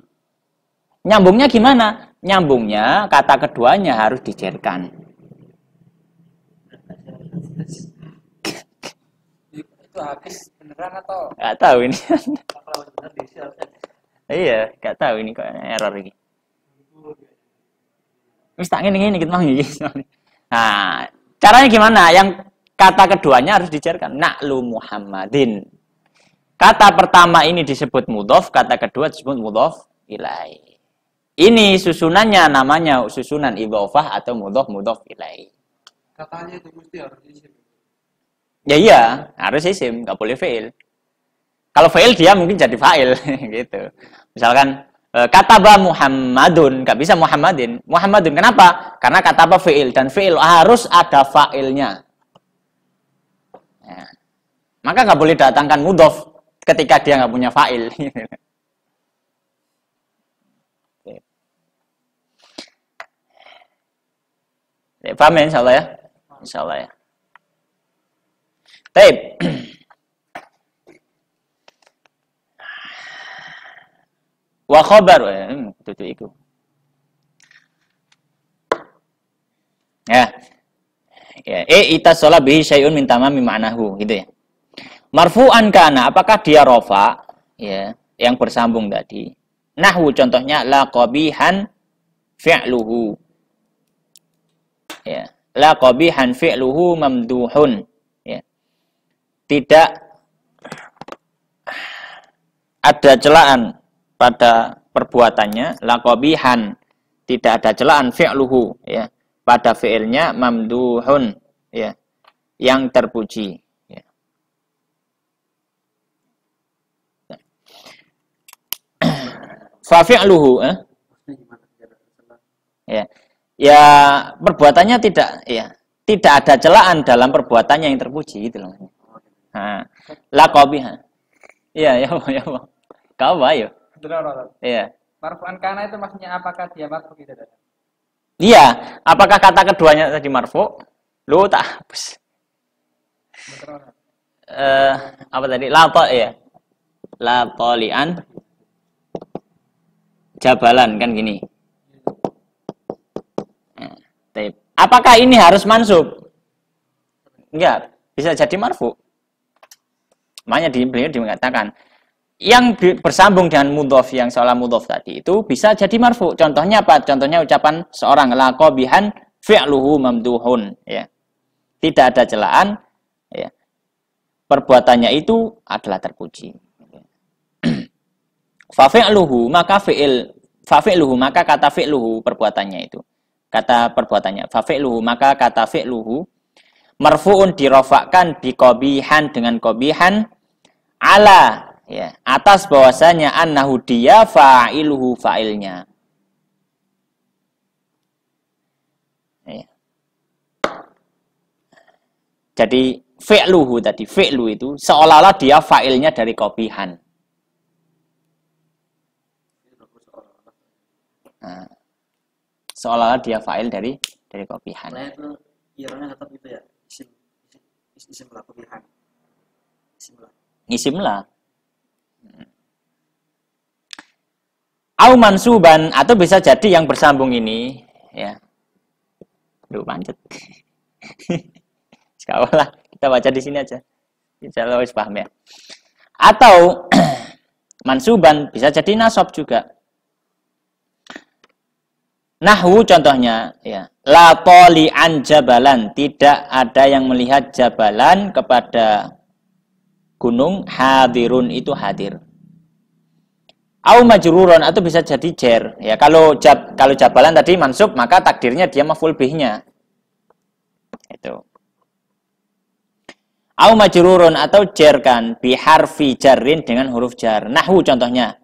[SPEAKER 1] Nyambungnya gimana? Nyambungnya kata keduanya harus dijerkan.
[SPEAKER 3] Itu habis beneran atau?
[SPEAKER 1] Gak tahu ini. Iya, gak tahu ini kok error ini. Wis tak ngene iki mang iki. Nah, caranya gimana? Yang kata keduanya harus dijerkan. Na'lu Muhammadin. Kata pertama ini disebut mudhof, kata kedua disebut mudhof ilaih. Ini susunannya namanya susunan idhofah atau mudhof ilaih.
[SPEAKER 2] Katanya itu mesti harus isim.
[SPEAKER 1] Ya iya, harus isim, nggak boleh fi'il. Kalau fi'il dia mungkin jadi fa'il gitu. Misalkan kataba Muhammadun, nggak bisa Muhammadin. Muhammadun kenapa? Karena kataba fi'il dan fi'il harus ada fa'ilnya. Ya. Maka nggak boleh datangkan mudhof ketika dia nggak punya fa'il. Paham ya insyaallah ya? Insyaallah ya. Baik. Wa khabar itu iku. Ya. Ya, itasala bihi syai'un min tamami ma'nahu gitu ya. Marfu'an kana, apakah dia rafa? Ya, yang bersambung tadi. Nahwu contohnya la qabihan fi'luhu. Ya, la qabihan fi'luhu mamduhun. Ya. Tidak ada celaan pada perbuatannya, la qabihan, tidak ada celaan fi'luhu ya, pada fi'ilnya mamduhun ya, yang terpuji ya. Fa fi'luhu ya. Ya, perbuatannya tidak ada celaan dalam perbuatannya yang terpuji gitu loh. Nah, la qabiha. Iya, ya. Kau ayo. Iya.
[SPEAKER 3] Marfu'an kana itu maksudnya apakah dia marfu gitu tadi?
[SPEAKER 1] Iya, apakah kata keduanya tadi marfu? Lu tak hapus. Apa tadi? Lato ya. Latolian jabalan kan gini. Apakah ini harus mansub? Enggak, bisa jadi marfu. Makanya beliau mengatakan yang bersambung dengan mudhof yang seolah mudhof tadi itu bisa jadi marfu. Contohnya apa? Contohnya ucapan seorang la qabihan fi'luhu mamduhun, ya. Tidak ada celaan, ya. Perbuatannya itu adalah terpuji. Fa fi'luhu maka kata fi'luhu perbuatannya itu. Kata perbuatannya fa fi'luhu maka kata fi'luhu marfu'un dirofakkan biqabihan dengan qabihan ala, ya, atas bahwasanya annahu dia fa'iluhu fa'ilnya. Ya. Jadi fi'luhu tadi, fi'lu itu seolah-olah dia fa'ilnya dari qabihan. Nah, seolah-olah dia fa'il dari qabihan.
[SPEAKER 4] Nah itu iranya tetap itu ya, isim lah qabihan.
[SPEAKER 1] Isim lah. Au mansuban atau bisa jadi yang bersambung ini, ya. Duh, pancet. Sekarang kita baca di sini aja. Insyaallah wis paham ya. Atau mansuban bisa jadi nasab juga. Nahwu contohnya, ya. La tali'an jabalan, tidak ada yang melihat jabalan kepada gunung, hadirun itu hadir. Au majrurun atau bisa jadi jer. Ya, kalau jabalan tadi mansub, maka takdirnya dia maf'ul bihnya. Itu. Au majrurun atau jer kan bi harfi jarrin dengan huruf jar. Nahwu contohnya.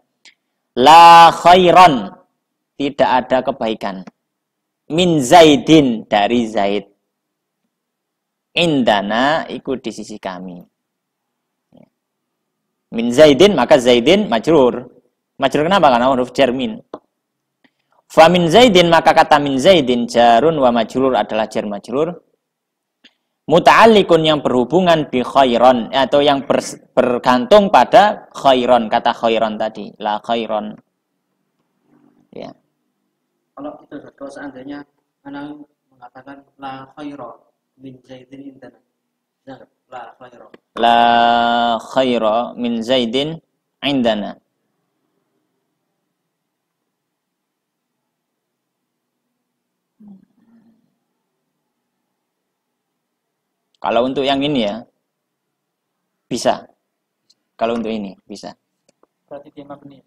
[SPEAKER 1] La khairon, tidak ada kebaikan. Min Zaidin, dari Zaid. Indana, ikut di sisi kami. Min Zaidin, maka Zaidin majrur. Majrur kenapa? Karena huruf jar min. Fa min Zaidin, maka kata min Zaidin jarun wa majrur adalah jar majrur. Muta'alliqun yang berhubungan bi khairon, atau yang bergantung pada khairon, kata khairon tadi. La khairon. Ya.
[SPEAKER 4] Kalau itu kalau seandainya anak mengatakan la khaira min Zaidin indana. La khaira.
[SPEAKER 1] La khaira min Zaidin indana. Kalau untuk yang ini ya bisa. Kalau untuk ini bisa.
[SPEAKER 3] Berarti dia mabni.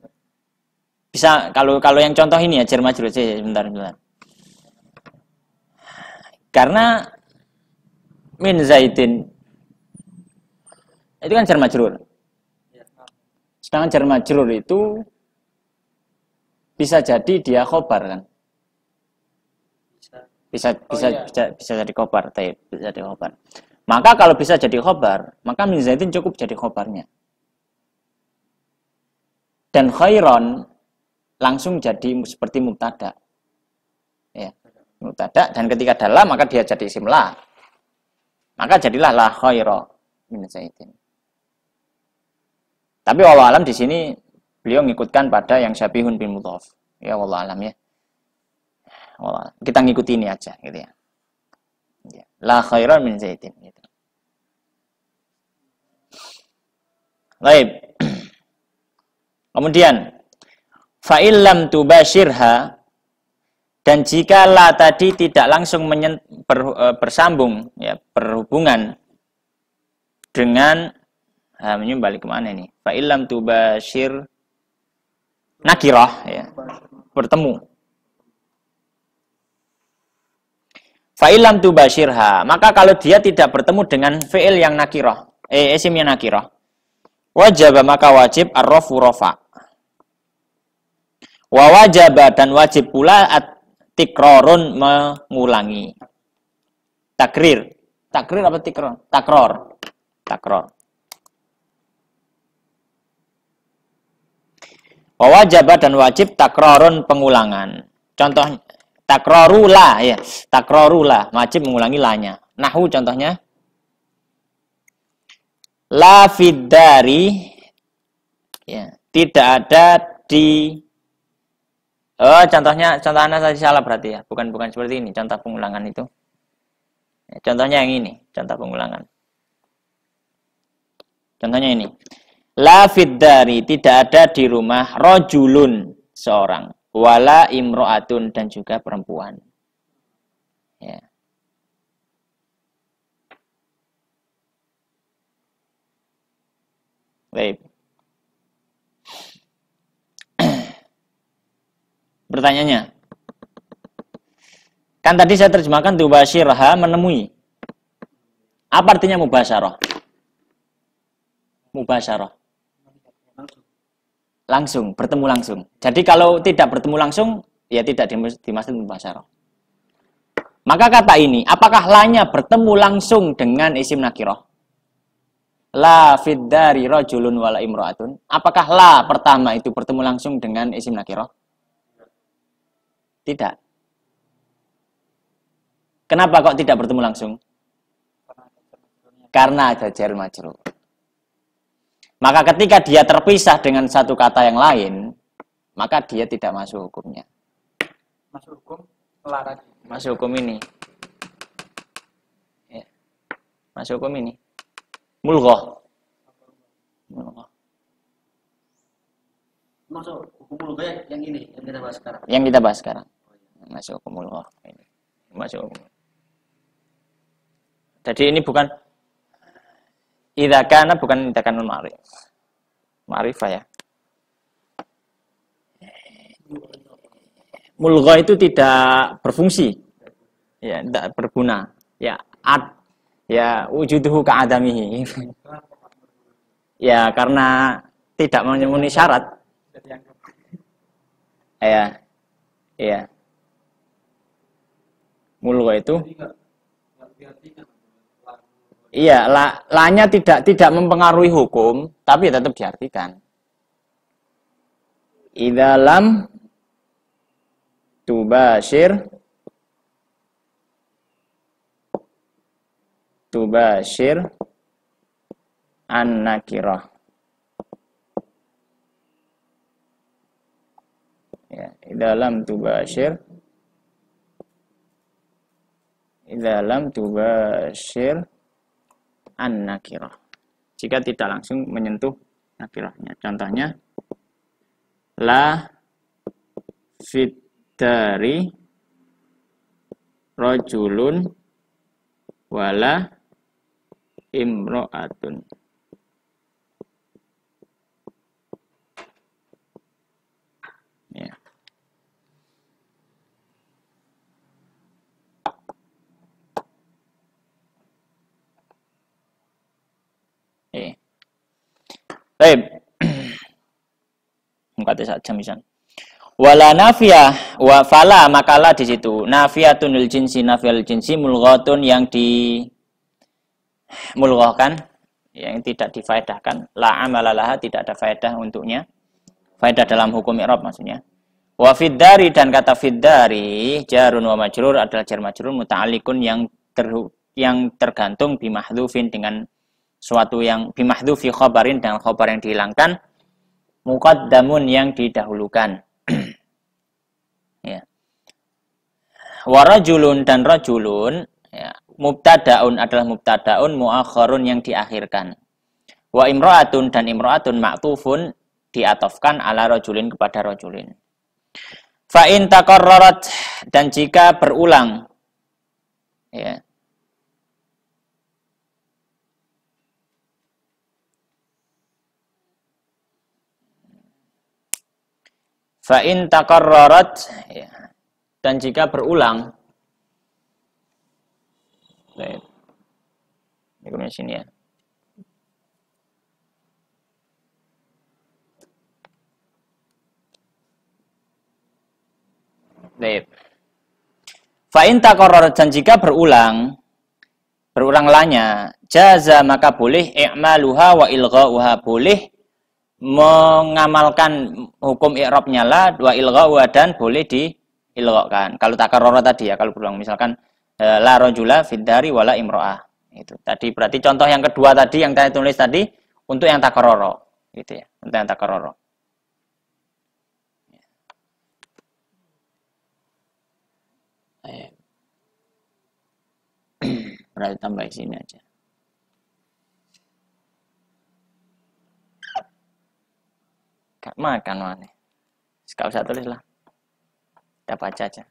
[SPEAKER 1] Bisa kalau yang contoh ini ya jar majrur saja sebentar. Karena min Zaidin itu kan jar majrur. Sedangkan jar majrur itu bisa jadi dia khobar kan? Bisa jadi khobar, bisa jadi khobar. Maka kalau bisa jadi khobar, maka min Zaidin cukup jadi khobarnya. Dan khairon langsung jadi seperti mubtada. Ya, mubtada, dan ketika dalam maka dia jadi isim la. Maka jadilah la khaira min Zaidin. Tapi wallahu alam di sini beliau ngikutkan pada yang syabihun bin mudhaf. Ya wallahu alam ya. Wallah, kita ngikuti ini aja gitu ya. Ya. La khaira min Zaidin gitu. Baik. Kemudian fa'illam tubashirha, dan jika la tadi tidak langsung bersambung, ya, berhubungan dengan ini balik kemana ini? Fa'illam tubashir nakirah, ya, bertemu. Fa'illam tubashirha, maka kalau dia tidak bertemu dengan fi'il yang nakirah, isim yang nakirah, wajib maka wajib ar-rafu rafa. Wa wajaba, dan wajib pula tikrorun mengulangi. Takrir apa tikror? Takror. Wa wajaba, dan wajib takrorun pengulangan. Contoh takrorula, ya, takrorula wajib mengulangi lanya. Nahwu contohnya la fiddari, ya, tidak ada di. Oh, contoh anak tadi salah berarti ya. Bukan seperti ini, contoh pengulangan itu. Contohnya yang ini, contoh pengulangan. Contohnya ini. La fiddari, tidak ada di rumah rojulun, seorang. Wala imro'atun, dan juga perempuan. Ya. Baik. Pertanyaannya. Kan tadi saya terjemahkan tubashirha, menemui. Apa artinya mubasyarah? Mubasyarah. Langsung, bertemu langsung. Jadi kalau tidak bertemu langsung, ya tidak dimaksud mubasyarah. Maka kata ini, apakah lanya bertemu langsung dengan isim nakirah? La fiddari rajulun wala imro'atun. Apakah la pertama itu bertemu langsung dengan isim nakirah? Tidak. Kenapa kok tidak bertemu langsung? Karena ada jar majrur. Maka ketika dia terpisah dengan satu kata yang lain, maka dia tidak masuk hukumnya.
[SPEAKER 3] Masuk hukum melarang.
[SPEAKER 1] Masuk hukum ini. Ya. Masuk hukum ini. Mulghah. Mulghah.
[SPEAKER 4] Masuk hukum mulghah yang ini yang kita bahas sekarang.
[SPEAKER 1] Yang kita bahas sekarang. Masuk hukum mulghah ini. Masuk hukum. Jadi ini bukan idza kana, bukan idza kana ma'rifah ya. Mulghah itu tidak berfungsi. Ya, tidak berguna. Ya, ya wujuduhu ka'adamihi. Ya, karena tidak memenuhi syarat. Ya. Iya. Mulghah itu iya, lanya tidak mempengaruhi hukum, tapi tetap diartikan. Idza lam tubashir an-nakirah. Ya, idza lam tubashir an-nakirah. Jika tidak langsung menyentuh nakirahnya. Contohnya la fiddari rajulun wala imro'atun. Ya. Baik. Mengkata saja misal. Wala nafiyah wa fala, makalah di situ. Nafiyatun lil jinsi, nafiyal jinsi, mulghatun yang dimulghahkan, yang tidak difaedahkan. La amalalaha, tidak ada faedah untuknya. Faedah dalam hukum i'rab maksudnya. Wa fiddari, dan kata fiddari jarun wa majrur adalah jar majrur muta'alliqun yang tergantung bimahdhufin dengan suatu yang bimahdhufi khabarin, dengan khabar yang dihilangkan, muqaddamun yang didahulukan. Ya. Wa rajulun, dan rajulun ya, mubtadaun adalah mubtadaun muakharun yang diakhirkan. Wa imra'atun, dan imra'atun ma'tufun diatofkan ala rajulin kepada rajulin. Fa in taqarrarat, dan jika berulang ya. Fa in taqarrarat ya, dan jika berulang. Baik. Ini sini ya. Baik. Fa in taqarrarat, dan jika berulang lanya, jaza, maka boleh i'maluha wa ilgha'uha, boleh mengamalkan hukum i'rabnya la wa ilgha'uha, dan boleh diilgha'kan. Kalau takarrara tadi ya, kalau berulang misalkan la rajula fiddari wala imro'ah. Itu. Tadi berarti contoh yang kedua tadi yang saya tulis tadi untuk yang takarrara, gitu ya. Untuk yang takarrara. Berarti tambah sini aja. Gak makan mana. Gak usah tulis lah. Kita baca aja.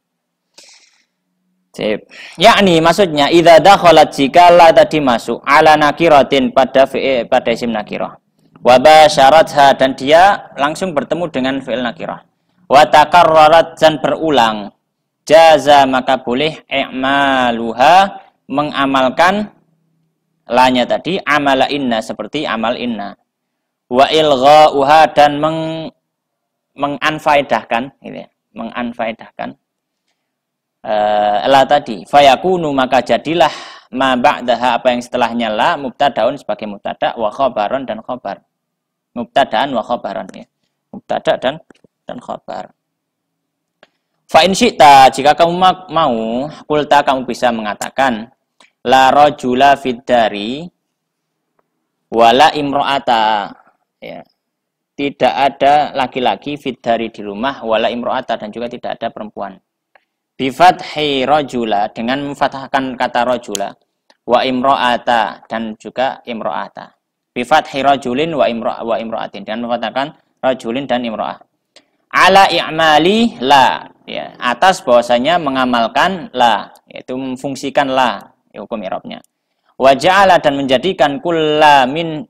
[SPEAKER 1] Sip. Yakni maksudnya idza dakhalat jika la tadi masuk ala nakiratin pada pada isim nakirah. Wa basyaratha dan dia langsung bertemu dengan fi'il nakirah. Wa takarrarat dan berulang. Jaza maka boleh i'maluha mengamalkan lanya tadi amala inna seperti amal inna. Wa ilghauha dan menganfaedahkan gitu ya, menganfaedahkan la tadi fayakunu maka jadilah ma ba'daha apa yang setelahnya la mubtadaun sebagai mubtada wa khabaron dan khabar. Mubtadaan wa khabaron ya. Mubtada dan khabar. Fa in syi'ta jika kamu mau kulta kamu bisa mengatakan la rajula fid dari wala imra'ata ya. Tidak ada laki-laki fid dari di rumah wala imra'ata dan juga tidak ada perempuan. Bifathi rajula dengan memfathahkan kata rajula wa imra'ata dan juga imra'ata. Bifathi rajulin wa imra'atin dan memfathahkan rajulin dan imra'ah. Ala i'mali la ya, atas bahwasanya mengamalkan la yaitu memfungsikan la ya, hukum i'rabnya. Wa ja'ala dan menjadikan kulla min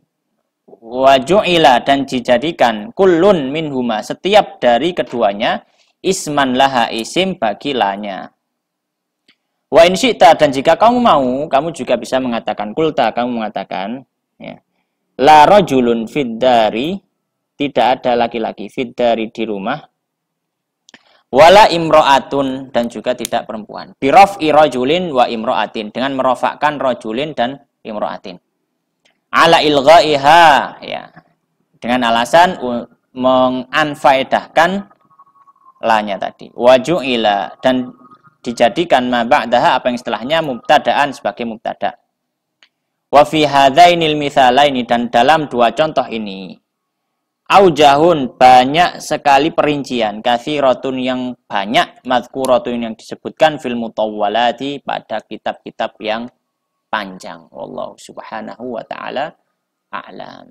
[SPEAKER 1] wa ju'ila dan dijadikan kullun minhuma setiap dari keduanya isman laha isim bagi lanya. Wa in syi'ta dan jika kamu mau, kamu juga bisa mengatakan kulta, kamu mengatakan ya, la rajulun fid dari tidak ada laki-laki fid dari di rumah wala imra'atun dan juga tidak perempuan. Bi raf'i rajulin wa imra'atin dengan merofakkan rajulin dan imra'atin. Ala ilghaiha ya. Dengan alasan menganfaedahkan lanya tadi. Waju'ila dan dijadikan ma ba'daha apa yang setelahnya mubtadaan sebagai mubtada. Wa fi hadzainil mitsalaini dan dalam dua contoh ini aujahun banyak sekali perincian katsiratun yang banyak mazkuratun yang disebutkan fil mutawwalati pada kitab-kitab yang panjang. Wallahu subhanahu wa ta'ala a'lam.